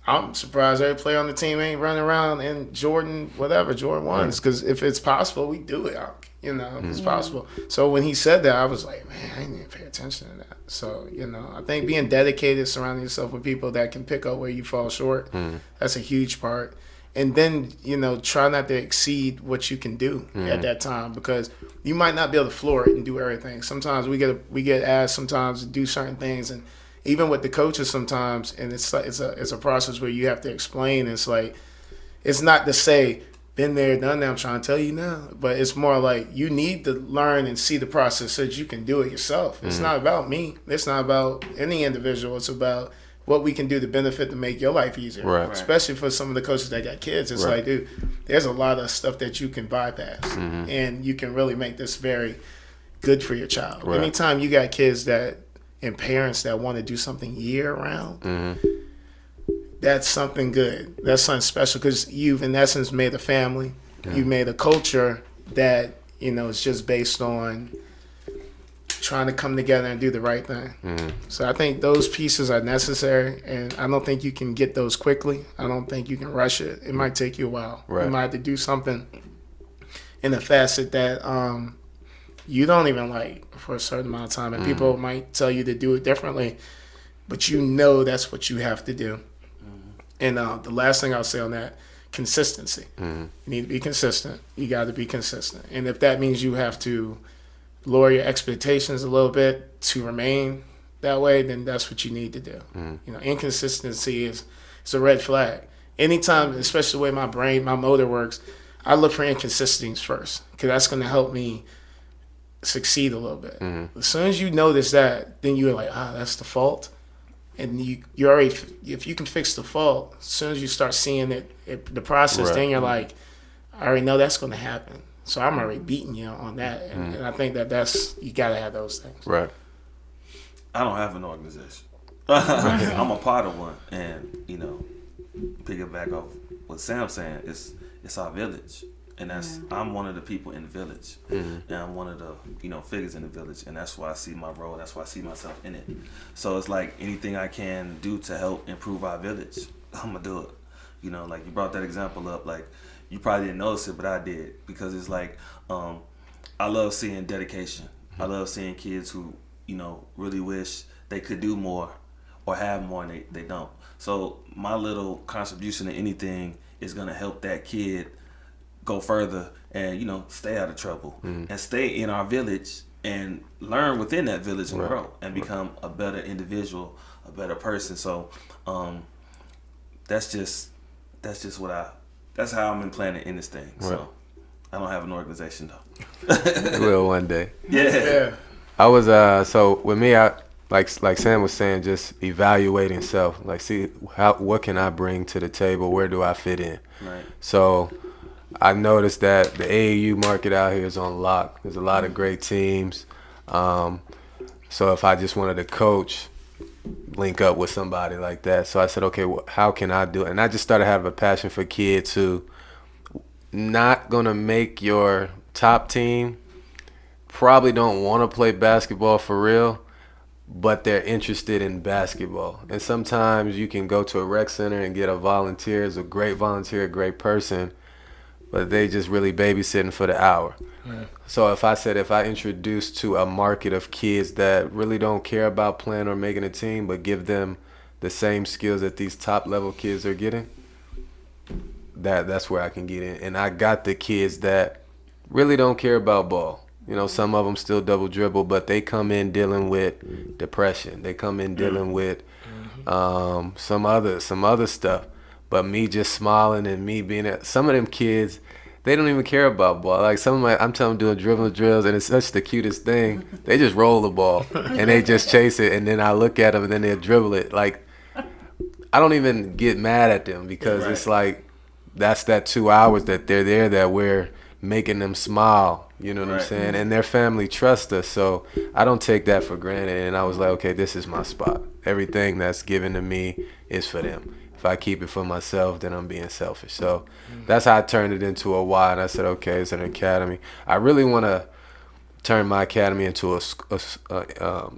I'm surprised every player on the team ain't running around in Jordan 1s, because if it's possible, we do it. You know, it's possible. So when he said that, I was like, man, I didn't even pay attention to that. So, you know, I think being dedicated, surrounding yourself with people that can pick up where you fall short, that's a huge part. And then, you know, try not to exceed what you can do at that time, because you might not be able to floor it and do everything. Sometimes we get asked sometimes to do certain things, and even with the coaches sometimes, and it's a process where you have to explain. It's like, it's not to say, been there, done that, I'm trying to tell you now. But it's more like you need to learn and see the process so that you can do it yourself. It's not about me. It's not about any individual. It's about what we can do to benefit to make your life easier. Right. Especially for some of the coaches that got kids. It's like, dude, there's a lot of stuff that you can bypass. And you can really make this very good for your child. Right. Anytime you got kids and parents that want to do something year-round, that's something good. That's something special, because you've, in essence, made a family. You've made a culture that, you know, is just based on trying to come together and do the right thing. So I think those pieces are necessary, and I don't think you can get those quickly. I don't think you can rush it. It might take you a while. You might have to do something in a facet that you don't even like for a certain amount of time, and people might tell you to do it differently, but you know that's what you have to do. And the last thing I'll say on that, consistency. You need to be consistent. You got to be consistent. And if that means you have to lower your expectations a little bit to remain that way, then that's what you need to do. You know, inconsistency is a red flag. Anytime, especially the way my brain, my motor works, I look for inconsistencies first, because that's going to help me succeed a little bit. As soon as you notice that, then you're like, that's the fault. and you already, if you can fix the fault, as soon as you start seeing the process, then you're like, I already know that's going to happen. So I'm already beating you on that, and I think that's you got to have those things. Right. I don't have an organization. I'm a part of one, and piggyback off what Sam's saying, it's our village, and I'm one of the people in the village, and I'm one of the figures in the village, and that's why I see my role. That's why I see myself in it. So it's like anything I can do to help improve our village, I'm gonna do it. Like you brought that example up, like you probably didn't notice it, but I did, because it's like I love seeing dedication. I love seeing kids who really wish they could do more or have more, and they don't. So my little contribution to anything is gonna help that kid go further and stay out of trouble and stay in our village and learn within that village and grow and become a better individual, a better person. So that's just that's how I'm implanted in this thing. So I don't have an organization though. You will one day. Yeah. I was so with me, I like Sam was saying, just evaluating self, like see what can I bring to the table, where do I fit in. Right. So I noticed that the AAU market out here is on lock. There's a lot of great teams. So if I just wanted to coach, link up with somebody like that. So I said, okay, how can I do it? And I just started having a passion for kids who not gonna make your top team, probably don't want to play basketball for real, but they're interested in basketball. And sometimes you can go to a rec center and get a volunteer, is a great volunteer, a great person, but they just really babysitting for the hour. So if I introduce to a market of kids that really don't care about playing or making a team, but give them the same skills that these top level kids are getting, that's where I can get in. And I got the kids that really don't care about ball. Some of them still double dribble, but they come in dealing with depression. They come in dealing with some other stuff. But me just smiling and me being some of them kids, they don't even care about ball. Like I'm telling them doing dribble drills, and it's such the cutest thing. They just roll the ball and they just chase it, and then I look at them and then they dribble it. Like I don't even get mad at them, because it's like that's that 2 hours that they're there that we're making them smile. You know what I'm saying? And their family trusts us, so I don't take that for granted. And I was like, okay, this is my spot. Everything that's given to me is for them. If I keep it for myself, then I'm being selfish. So that's how I turned it into a why. And I said, okay, it's an academy. I really want to turn my academy into a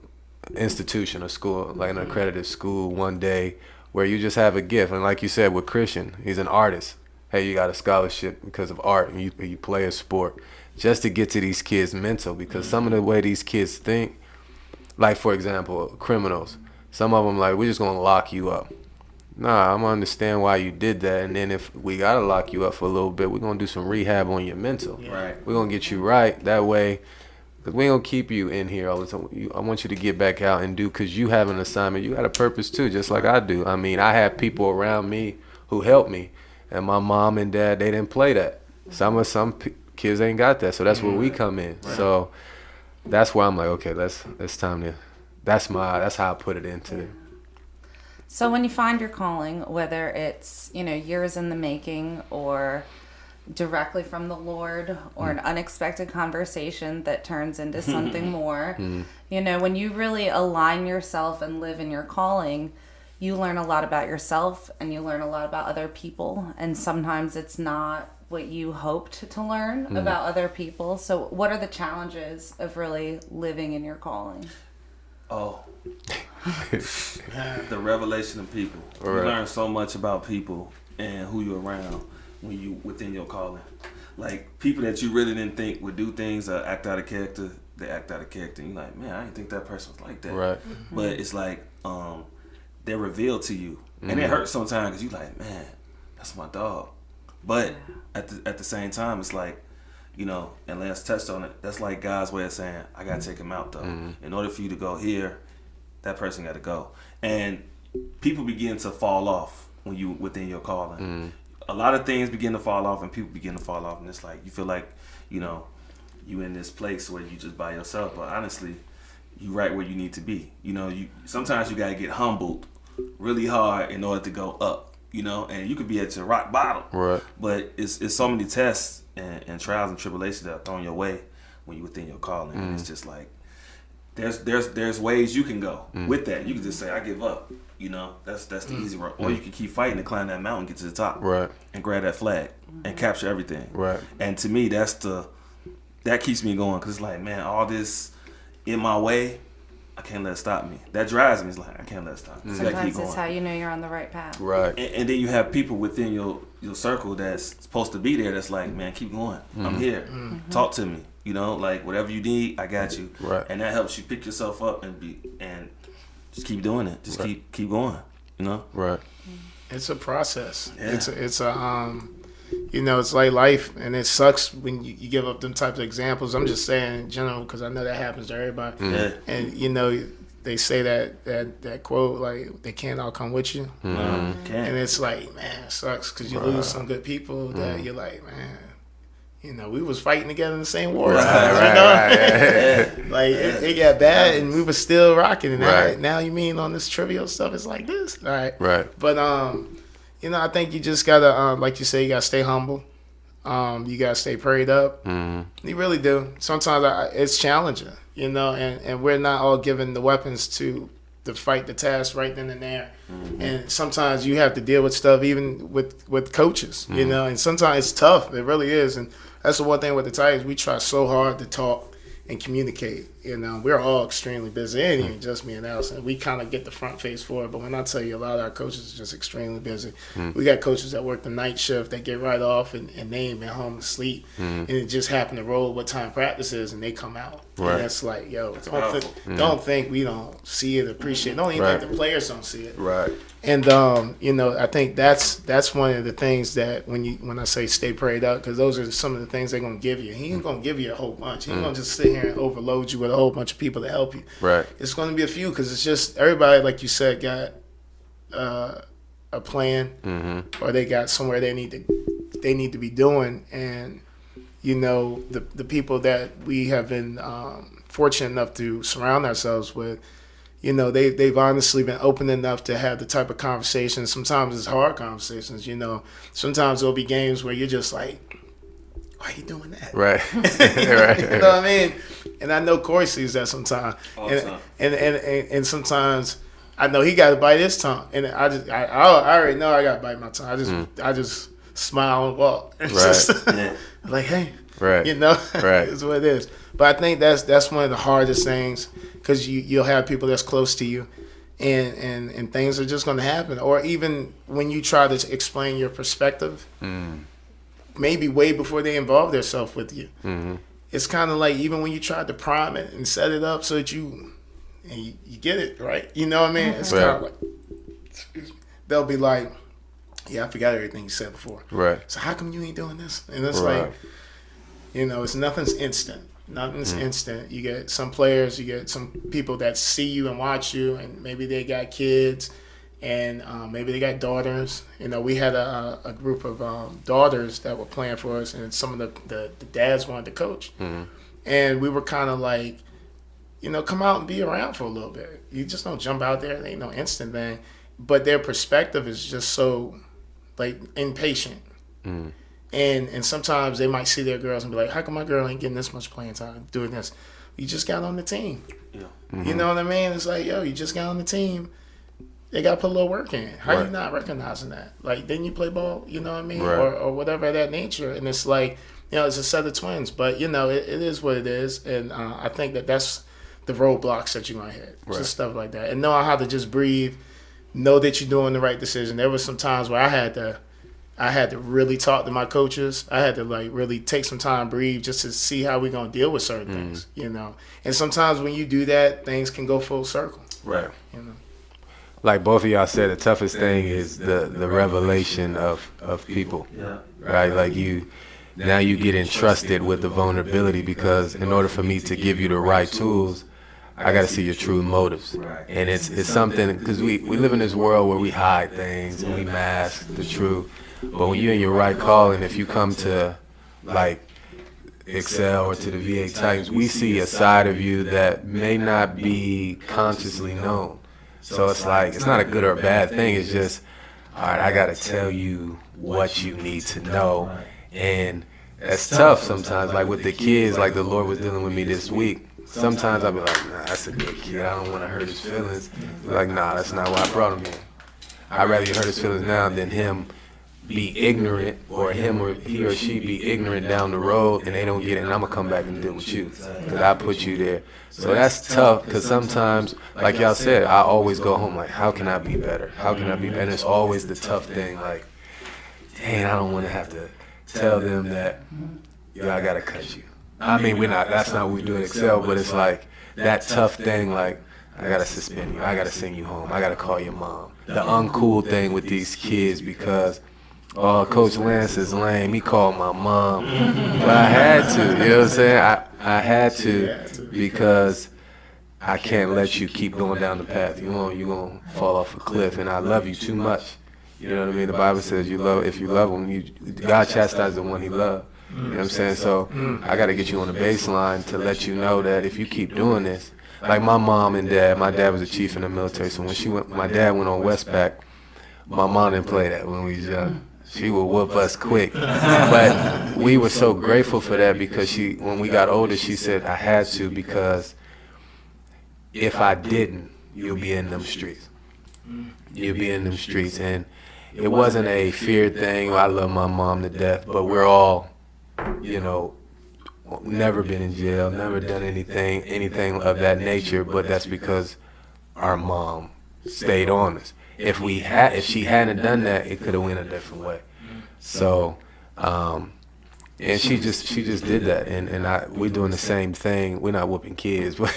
institution, a school, like an accredited school one day, where you just have a gift. And like you said with Christian, he's an artist. Hey, you got a scholarship because of art, and you play a sport, just to get to these kids' mental. Because some of the way these kids think, like for example, criminals, some of them like, we're just gonna lock you up. Nah, I'm gonna understand why you did that, and then if we gotta lock you up for a little bit, we're gonna do some rehab on your mental. Right. We're gonna get you right that way, because we ain't gonna keep you in here all the time. I want you to get back out and do, because you have an assignment, you got a purpose too, just like I do. I mean, I have people around me who help me, and my mom and dad, they didn't play that. Some kids ain't got that, so that's where we come in. Right. So that's why I'm like, okay, it's time to. That's how I put it into it. So when you find your calling, whether it's years in the making or directly from the Lord or an unexpected conversation that turns into something more, when you really align yourself and live in your calling, you learn a lot about yourself and you learn a lot about other people. And sometimes it's not what you hoped to learn about other people. So what are the challenges of really living in your calling? Oh, the revelation of people. You learn so much about people and who you're around when you within your calling. Like people that you really didn't think would do things or act out of character, they act out of character. And you're like, man, I didn't think that person was like that. Right. But it's like they're revealed to you, and it hurts sometimes because you're like, man, that's my dog. But at the same time, it's like, and Lance touched on it, that's like God's way of saying, I got to take him out, though. In order for you to go here, that person got to go. And people begin to fall off when you within your calling. A lot of things begin to fall off, and people begin to fall off, and it's like, you feel like, you in this place where you just by yourself. But honestly, you right where you need to be. You know, sometimes you gotta get humbled really hard in order to go up. You know, and you could be at your rock bottom. Right. But it's so many tests and trials and tribulations that are thrown your way when you're within your calling. And it's just like there's ways you can go with that. You can just say, I give up. You know, that's the easy route. Or you can keep fighting and climb that mountain, get to the top, Right. and grab that flag and capture everything. Right. And to me, that keeps me going, because it's like, man, all this in my way, I can't let it stop me. That drives me. It's like, I can't let it stop me. So I keep Sometimes going. it's how you know you're on the right path. Right. And then you have people within your circle that's supposed to be there that's like, man, keep going. I'm here. Talk to me. You know, like, whatever you need, I got you. Right. And that helps you pick yourself up and just keep doing it. Just keep going. You know? Right. It's a process. Yeah. It's you know, it's like life, and it sucks when you give up them types of examples. I'm just saying in general, because I know that happens to everybody. Yeah. And you know, they say that quote, like, they can't all come with you. No, can't. And it's like, man, it sucks because you lose some good people that you're like, man, you know, we was fighting together in the same war. Like, it got bad and we were still rocking. And now you mean on this trivial stuff, it's like this. All right. Right. But, you know, I think you just got to, like you say, you got to stay humble. You got to stay prayed up. You really do. Sometimes it's challenging, you know, and we're not all given the weapons to fight the task right then and there. And sometimes you have to deal with stuff even with coaches, you know, and sometimes it's tough. It really is. And that's the one thing with the Tigers. We try so hard to talk and communicate. You know, we're all extremely busy. It ain't even just me and Allison. We kind of get the front face for it. But when I tell you, a lot of our coaches are just extremely busy. We got coaches that work the night shift. They get right off and they ain't been home to sleep. And it just happened to roll what time practice is, and they come out. Right. And that's like, yo, don't think we don't see it, appreciate it. Don't even think the players don't see it. Right. And you know, I think that's one of the things that when I say stay prayed up, because those are some of the things they're gonna give you. He ain't gonna give you a whole bunch. He ain't gonna just sit here and overload you with a whole bunch of people to help you. Right. It's gonna be a few, because it's just everybody, like you said, got a plan, or they got somewhere they need to be doing. And you know, the people that we have been fortunate enough to surround ourselves with, you know, they've honestly been open enough to have the type of conversations. Sometimes it's hard conversations, you know. Sometimes there'll be games where you're just like, why are you doing that? Right. Right. You know what I mean? And I know Corey sees that sometimes. Awesome. And sometimes I know he got to bite his tongue. And I already know I got to bite my tongue. I just smile and walk. It's just like, hey, you know, it's what it is. But I think that's one of the hardest things, because you'll have people that's close to you, and things are just going to happen. Or even when you try to explain your perspective, maybe way before they involve themselves with you. It's kind of like even when you try to prime it and set it up so that you get it right. You know what I mean? It's kind of like, they'll be like, yeah, I forgot everything you said before. Right. So how come you ain't doing this? And it's like, you know, nothing's instant. Nothing's instant. You get some players, you get some people that see you and watch you, and maybe they got kids, and maybe they got daughters. You know, we had a group of daughters that were playing for us, and some of the dads wanted to coach. And we were kind of like, you know, come out and be around for a little bit. You just don't jump out there. It ain't no instant thing. But their perspective is just so, like, impatient. And sometimes they might see their girls and be like, how come my girl ain't getting this much playing time doing this? You just got on the team. You know what I mean? It's like, yo, you just got on the team. They got to put a little work in. How you not recognizing that? Like, didn't you play ball? You know what I mean? Or whatever of that nature. And it's like, you know, it's a set of twins. But, you know, it is what it is. And I think that's the roadblocks that you're going to hit. Just stuff like that. And knowing how to just breathe, know that you're doing the right decision. There was some times where I had to really talk to my coaches. I had to, like, really take some time, breathe, just to see how we're going to deal with certain things, you know. And sometimes when you do that, things can go full circle. Right. You know. Like both of y'all said, the toughest thing is the revelation of people. Right? Like now you get entrusted with the vulnerability, because in order for me to give you the right tools, I got to see your true motives. And it's something, because we live in this world where we hide things and we mask the truth. But when you're in your right calling, if you come to, like, Excel or to the VA Titans, we see a side of you that may not be consciously known. So it's like, it's not a good or a bad thing. It's just, all right, I got to tell you what you need to know. And that's tough sometimes. Like with the kids, like the Lord was dealing with me this week. Sometimes I'll be like, nah, that's a good kid. I don't want to hurt his feelings. Like, nah, that's not why I brought him in. I'd rather you hurt his feelings now than him be ignorant, or him or he or she be ignorant down the road and they don't get it, and I'm going to come back and deal with you because I put you there. So that's tough because sometimes, like y'all said, I always go home like, how can I be better? How can I be better? And it's always the tough thing, like, dang, I don't want to have to tell them that, yo, I got to cut you. I mean, that's not what we do in Excel, but it's like that tough thing, like, I got to suspend you. I got to send you home. I got to call your mom. The uncool thing with these kids because, oh, Coach Lance is lame. He called my mom. But I had to, you know what I'm saying? I had to because I can't let you keep going down the path. You're going to fall off a cliff, and I love you too much. You know what I mean? The Bible says if you love him, God chastises the one he loves. You know what I'm saying? So I got to get you on the baseline to let you know that if you keep doing this, like my mom and dad, my dad was a chief in the military, so when my dad went on Westpac, my mom didn't play that when we was young. She would whoop us quick. But we were so grateful for that because when we got older, she said, I had to because if I didn't, you'll be in them streets. You'll be in them streets. And it wasn't a fear thing. I love my mom to death, but we're all, you know, never been in jail, never done anything of that nature, but that's because our mom stayed on us. If she hadn't done that, it could have went a different way. So, and she just did that, and we're doing the same thing. We're not whooping kids, but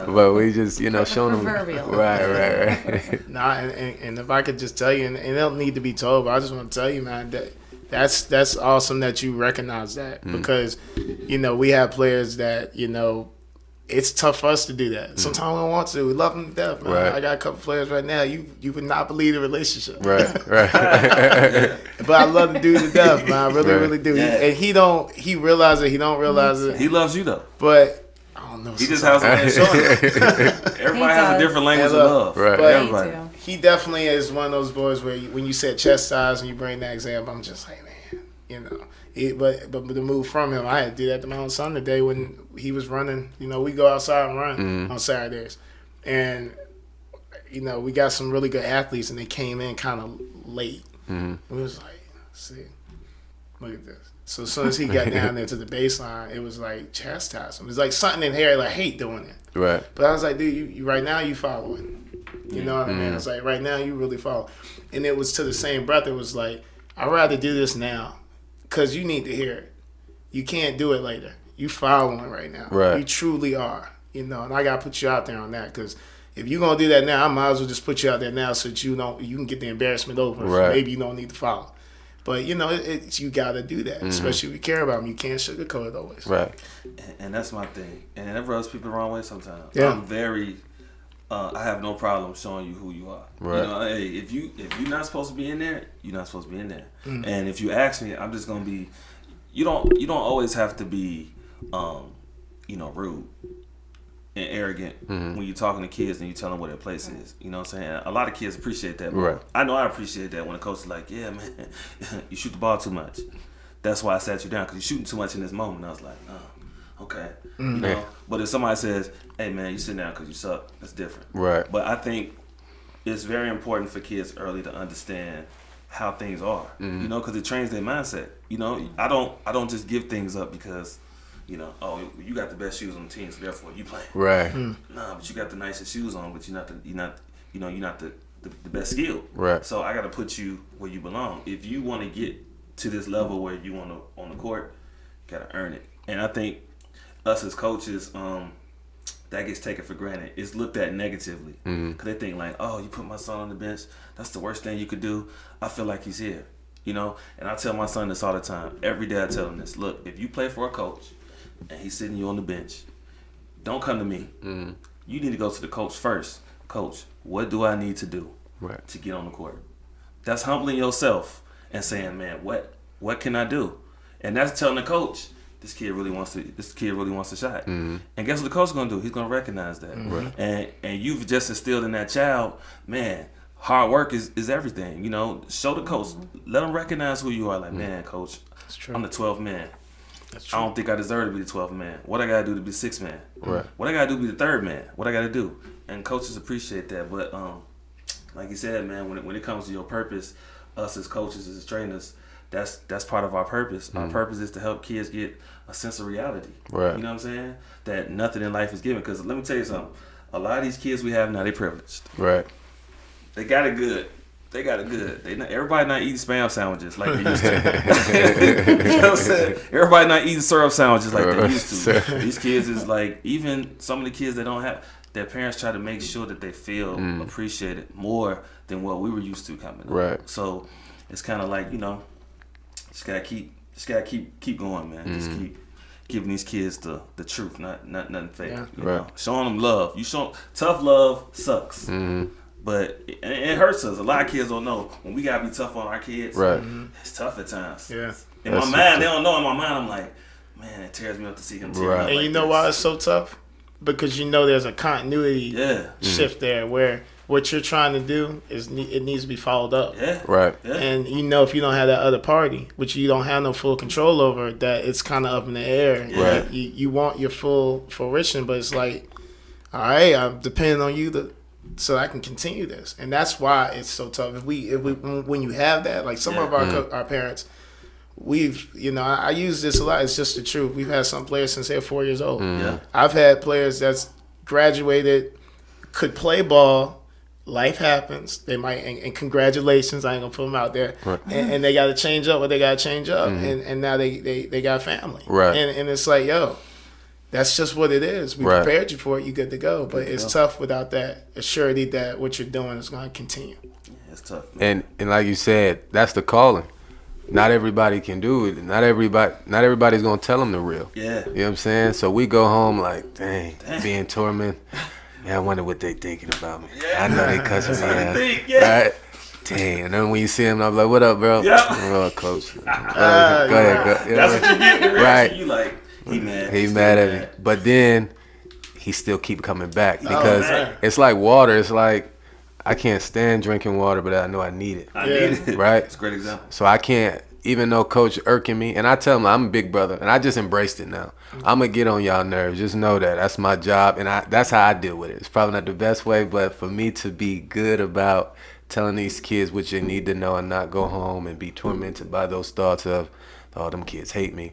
but we just showing them right. Nah, and if I could just tell you, and it don't need to be told, but I just want to tell you, man, that's awesome that you recognize that because we have players that it's tough for us to do that. Sometimes we don't want to. We love them to death, man. Right. I got a couple players right now. You would not believe the relationship. Right. But I love the dude to death, man. I really do. Yeah. And he realizes it. He don't realize it. He loves you, though. But I don't know. He just has a Everybody has a different language of love. Right. But everybody. He definitely is one of those boys where when you said chest size and you bring that example, I'm just like, man, But the move from him, I had to do that to my own son today when he was running. We go outside and run on Saturdays. And, we got some really good athletes, and they came in kind of late. It was like, see, look at this. So as soon as he got down there to the baseline, it was like chastise him. It's like something in here, like, I hate doing it. Right. But I was like, dude, you right now you following. You know what I mean? It's like, right now you really follow. And it was to the same breath, it was like, I'd rather do this now. Because you need to hear it. You can't do it later. You following right now. Right. You truly are. And I got to put you out there on that. Because if you're going to do that now, I might as well just put you out there now so that you can get the embarrassment over. Right. Maybe you don't need to follow. But, you got to do that. Especially if you care about them. You can't sugarcoat it always. Right. And that's my thing. And that rubs people the wrong way sometimes. Yeah. I'm very... I have no problem showing you who you are. Right. Hey, if you're not supposed to be in there, you're not supposed to be in there. And if you ask me, I'm just gonna be. You don't always have to be, rude and arrogant when you're talking to kids and you tell them where their place is. You know what I'm saying? A lot of kids appreciate that. Right. I know I appreciate that when a coach is like, yeah, man, you shoot the ball too much. That's why I sat you down because you're shooting too much in this moment. I was like, oh, okay. But if somebody says, hey man, you sit down because you suck, that's different. Right. But I think it's very important for kids early to understand how things are, because it trains their mindset. I don't just give things up because, oh, you got the best shoes on the team, so therefore you playing. Right. Nah, but you got the nicest shoes on, but you're not the best skilled. Right. So I got to put you where you belong. If you want to get to this level where you want to on the court, you got to earn it. And I think us as coaches, that gets taken for granted. It's looked at negatively because they think like, oh, you put my son on the bench, that's the worst thing you could do. I feel like he's here, And I tell my son this all the time. Every day I tell him this. Look, if you play for a coach and he's sitting you on the bench, don't come to me. You need to go to the coach first. Coach, what do I need to do to get on the court? That's humbling yourself and saying, man, what can I do? And that's telling the coach, this kid really wants a shot. And guess what the coach is gonna do? He's gonna recognize that. And you've just instilled in that child, man, hard work is everything. You know, show the coach, let them recognize who you are. Like, man, coach, I'm the 12th man. I don't think I deserve to be the 12th man. What I gotta do to be the 6th man? What I gotta do to be the 3rd man? What I gotta do? And coaches appreciate that. But like you said, man, when it comes to your purpose, us as coaches, as trainers, that's part of our purpose. Our purpose is to help kids get a sense of reality. You know what I'm saying? That nothing in life is given. Because let me tell you something. A lot of these kids we have now, they privileged. They got it good. Everybody not eating spam sandwiches like they used to. You know what I'm saying? Everybody not eating syrup sandwiches like they used to. These kids is like, even some of the kids that don't have, their parents try to make sure that they feel appreciated more than what we were used to coming up. So it's kind of like, you know, just gotta keep going, man. Just keep giving these kids the truth, not nothing fake. You know? Showing them love. Tough love sucks. But it hurts us. A lot of kids don't know when we gotta be tough on our kids. It's tough at times. In my mind, they don't know. In my mind, I'm like, man, it tears me up to see him tear up. And like you know this. why it's so tough? Because you know there's a continuity shift there where what you're trying to do it needs to be followed up. And you know if you don't have that other party, which you don't have no full control over, that it's kind of up in the air. You want your full fruition, but it's like, all right, I'm depending on you so I can continue this, and that's why it's so tough. If we when you have that, like some of our parents, we've, you know, I use this a lot. It's just the truth. We've had some players since they're 4 years old. I've had players that's graduated, could play ball. Life happens. They might, and congratulations. I ain't gonna put them out there. And they got to change up what they got to change up, and now they got family. And it's like, yo, that's just what it is. We prepared you for it. You good to go. But it's tough without that surety that what you're doing is going to continue. It's tough, man. And like you said, that's the calling. Not everybody can do it. Not everybody's gonna tell them the real. You know what I'm saying? So we go home like, dang. Being tormented. Yeah, I wonder what they thinking about me. I know they cussing me out. Right? Dang. And then when you see him, I'm like, what up, bro? Oh, coach. Go ahead. That's what you get. Right. You like, he mad. He mad at me. But then he still keep coming back because it's like water. It's like, I can't stand drinking water, but I know I need it. I need it. Right? It's a great example. So I can't, even though coach irking me, and I tell him I'm a big brother, and I just embraced it now. I'm going to get on y'all nerves. Just know that. That's my job, and that's how I deal with it. It's probably not the best way, but for me to be good about telling these kids what you need to know and not go home and be tormented by those thoughts of, oh, them kids hate me.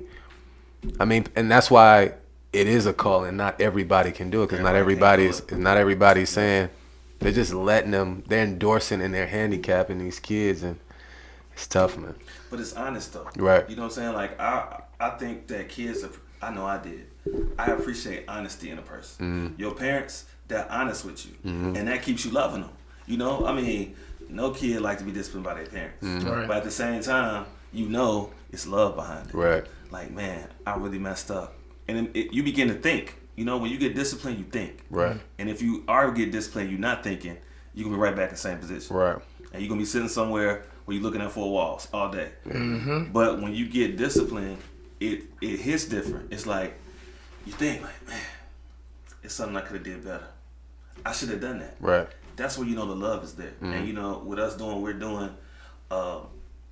I mean, and that's why it is a call, and not everybody can do it, because not everybody's saying. They're just letting them, they're endorsing and they're handicapping these kids, and it's tough, man. But it's honest, though. Right. You know what I'm saying? Like, I think that kids, I know I did. I appreciate honesty in a person. Your parents, they're honest with you, and that keeps you loving them. You know? I mean, no kid like to be disciplined by their parents. But at the same time, you know it's love behind it. Right. Like, man, I really messed up. And you begin to think. You know, when you get disciplined, you think. Right. And if you are get disciplined, you're not thinking, you're going to be right back in the same position. Right. And you're going to be sitting somewhere where you're looking at four walls all day. But when you get disciplined, it hits different. It's like, you think, like, man, it's something I could have did better. I should have done that. Right. That's where you know the love is there. And, you know, with us doing what we're doing,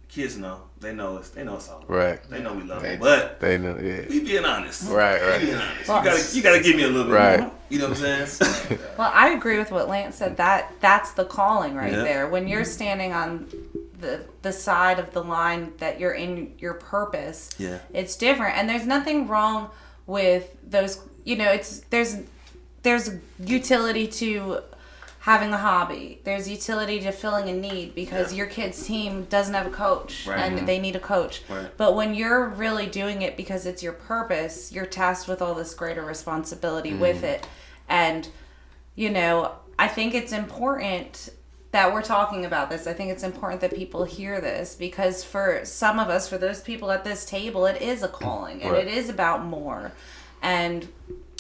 kids know. They know it's all right. They know we love them, but they know. We being honest. Right. We being honest. Well, you gotta give me a little bit more. You know what I'm saying? Well, I agree with what Lance said. That's the calling right there. When you're standing on the side of the line that you're in your purpose, it's different. And there's nothing wrong with those. You know, there's utility to having a hobby. There's utility to filling a need because your kid's team doesn't have a coach and they need a coach. But when you're really doing it because it's your purpose, you're tasked with all this greater responsibility with it. And, you know, I think it's important that we're talking about this. I think it's important that people hear this because for some of us, for those people at this table, it is a calling and it is about more. And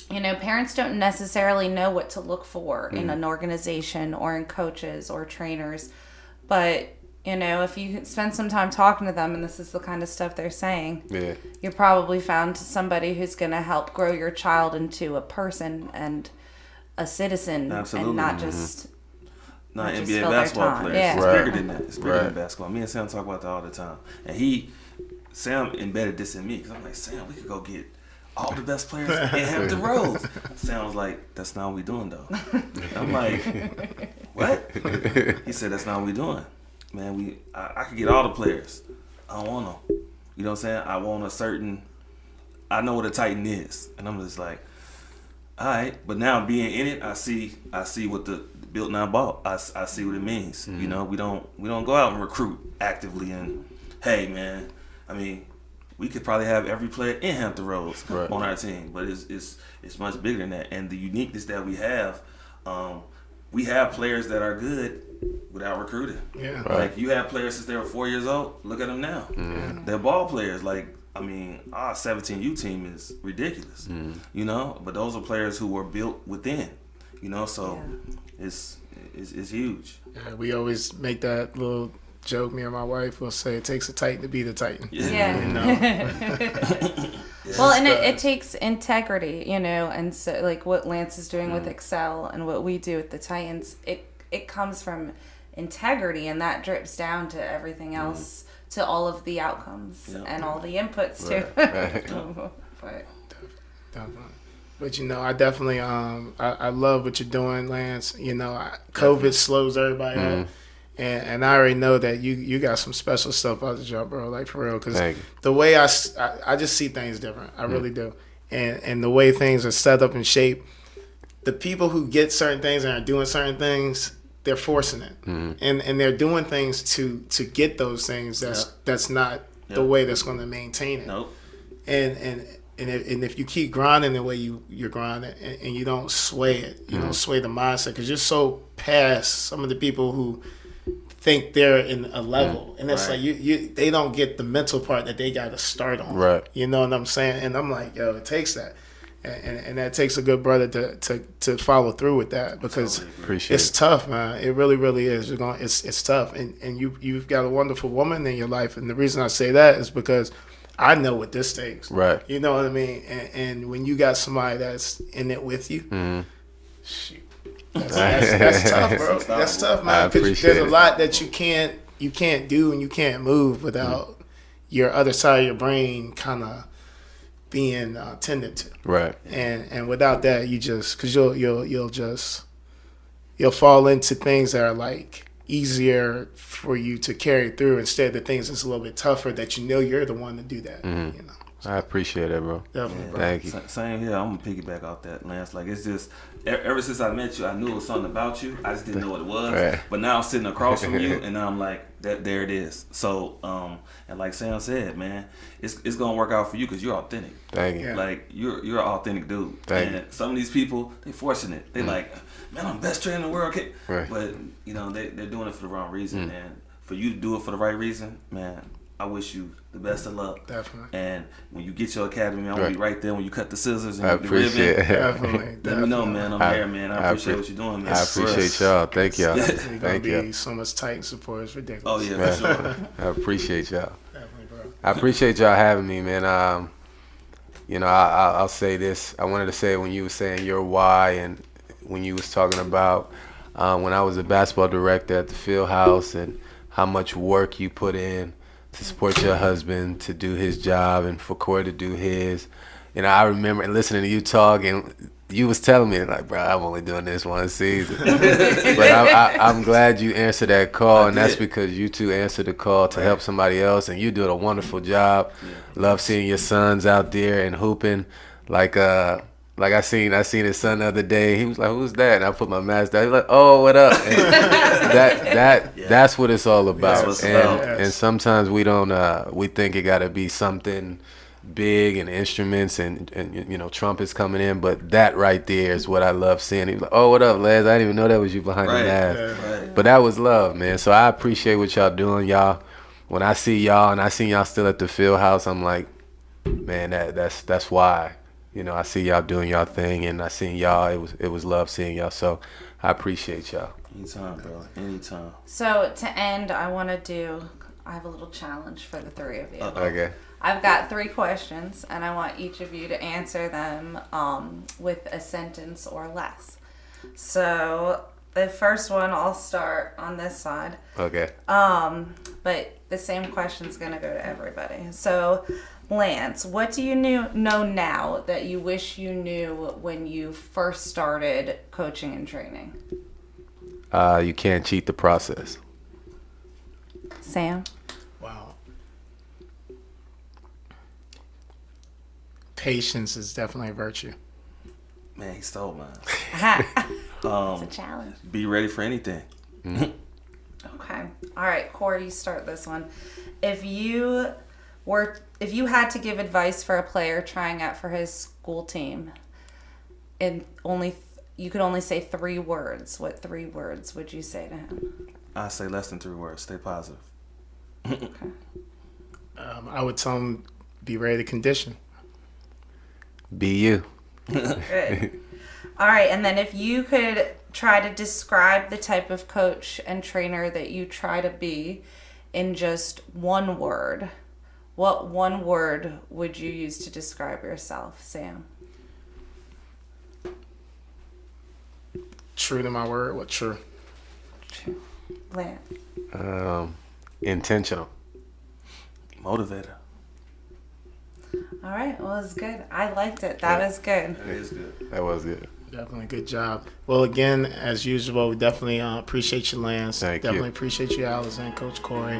you know, parents don't necessarily know what to look for in an organization or in coaches or trainers. But, You know, if you spend some time talking to them and this is the kind of stuff they're saying, Yeah. you're probably found somebody who's going to help grow your child into a person and a citizen. Absolutely. And not just Not just NBA fill their basketball time. players. Yeah. It's Right. bigger than that. It's bigger Right. than basketball. Me and Sam talk about that all the time. And Sam embedded this in me because I'm like, Sam, we could go get all the best players in Hampton Roads. Sam was like, that's not what we doing though. I'm like, what? He said, that's not what we doing. Man, I could get all the players. I don't want them. You know what I'm saying? I want a certain. I know what a Titan is, and I'm just like, all right. But now being in it, I see what the built now bought. I see what it means. You know, we don't go out and recruit actively. And hey, man, I mean, we could probably have every player in Hampton Roads on our team, but it's much bigger than that. And the uniqueness that we have players that are good without recruiting. Yeah. Like you have players since they were 4 years old. Look at them now. They're ball players. Like I mean, our 17U team is ridiculous. You know, but those are players who were built within. You know, so it's huge. Yeah, we always make that little joke. Me and my wife will say it takes a Titan to be the Titan. Yeah. You know? Well, and it takes integrity, you know, and so like what Lance is doing with Excel and what we do with the Titans, it comes from integrity, and that drips down to everything else, to all of the outcomes and all the inputs too. But Definitely. But you know, I definitely I love what you're doing, Lance. You know, COVID slows everybody up. And I already know that you got some special stuff out the jump, bro. Like for real, because the way I just see things different. I really do. And the way things are set up and shaped, the people who get certain things and are doing certain things, they're forcing it, and they're doing things to get those things. That's not the way that's going to maintain it. Nope. And if you keep grinding the way you're grinding, and you don't sway it, you don't sway the mindset, because you're so past some of the people who think they're in a level, and it's like they don't get the mental part that they got to start on. Right. You know what I'm saying? And I'm like, yo, it takes that, and that takes a good brother to follow through with that, because it's tough, man. It really, really is. It's tough, and you've got a wonderful woman in your life, and the reason I say that is because I know what this takes. Right. You know what I mean? And when you got somebody that's in it with you, shoot. That's tough, bro. That's tough, man. Because there's a lot that you can't do and you can't move without your other side of your brain kind of being tended to. Right. And without that, you just because you'll fall into things that are like easier for you to carry through instead of the things that's a little bit tougher that you know you're the one to do that. You know. I appreciate that, bro. Definitely, bro. Thank you. Same here. I'm gonna piggyback off that, Lance. Like it's just ever since I met you, I knew it was something about you. I just didn't know what it was. Right. But now I'm sitting across from you, and now I'm like, there it is. So, and like Sam said, man, it's gonna work out for you because you're authentic. Thank you. Yeah. Like you're an authentic dude. Thank and some of these people, they forcing it. They like, man, I'm the best trainer in the world. Right. But you know, they're doing it for the wrong reason. And for you to do it for the right reason, man, I wish you the best of luck. Definitely. And when you get your academy, I'm gonna be right there when you cut the scissors and I the ribbon. appreciate it. Definitely. Let me know, man. I'm there, man. I appreciate what you're doing, man. I appreciate y'all. Thank y'all. You're gonna Thank be you. so much Titan support. It's ridiculous. Oh yeah, for sure. I appreciate y'all. Definitely, bro. I appreciate y'all having me, man. You know, I'll say this. I wanted to say when you were saying your why, and when you was talking about when I was a basketball director at the field house, and how much work you put in to support your husband to do his job and for Corey to do his. You know, I remember listening to you talk, and you was telling me, like, bro, I'm only doing this one season. But I'm glad you answered that call, and that's because you two answered the call to help somebody else, and you did a wonderful job. Love seeing your sons out there and hooping. Like I seen his son the other day. He was like, "Who's that?" And I put my mask down. He was like, "Oh, what up?" And that's what it's all about. And sometimes we don't. We think it got to be something big and instruments and you know, trumpets coming in. But that right there is what I love seeing. He was like, "Oh, what up, Les? I didn't even know that was you behind the mask." But that was love, man. So I appreciate what y'all doing, y'all. When I see y'all and I see y'all still at the field house, I'm like, man, that's why. You know, I see y'all doing y'all thing, and I seen y'all. It was love seeing y'all. So I appreciate y'all. Anytime, bro. Anytime. So to end, I have a little challenge for the three of you. Okay. I've got 3 questions, and I want each of you to answer them with a sentence or less. So the first one, I'll start on this side. Okay. But the same question's going to go to everybody. So, Lance, what do you know now that you wish you knew when you first started coaching and training? You can't cheat the process. Sam? Wow. Patience is definitely a virtue. Man, he stole mine. It's a challenge. Be ready for anything. Okay. All right, Corey, you start this one. If you had to give advice for a player trying out for his school team, and you could only say 3 words, what 3 words would you say to him? I say less than 3 words. Stay positive. Okay. I would tell him, be ready to condition. Be you. Good. All right, and then if you could try to describe the type of coach and trainer that you try to be in just 1 word, what 1 word would you use to describe yourself, Sam? True to my word. What true? True. Lance? Intentional. Motivator. All right, well, it was good. I liked it. That was good. That is good. That was good. Definitely good job. Well, again, as usual, we definitely appreciate you, Lance. Thank you. Definitely appreciate you, Allison, Coach Corey.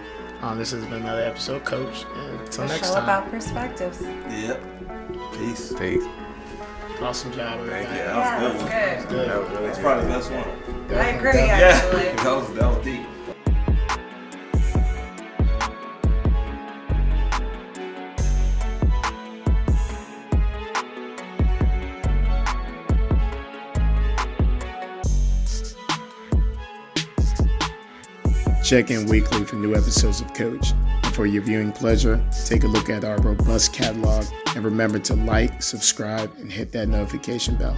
This has been another episode, Coach. And until A next show time. about perspectives. Yep. Peace. Peace. Awesome job, everybody. Thank you. Yeah, That was that's good. good. That was really That's good. probably the best one. I agree, Yeah. actually. That was deep. Check in weekly for new episodes of Coach. And for your viewing pleasure, take a look at our robust catalog and remember to like, subscribe, and hit that notification bell.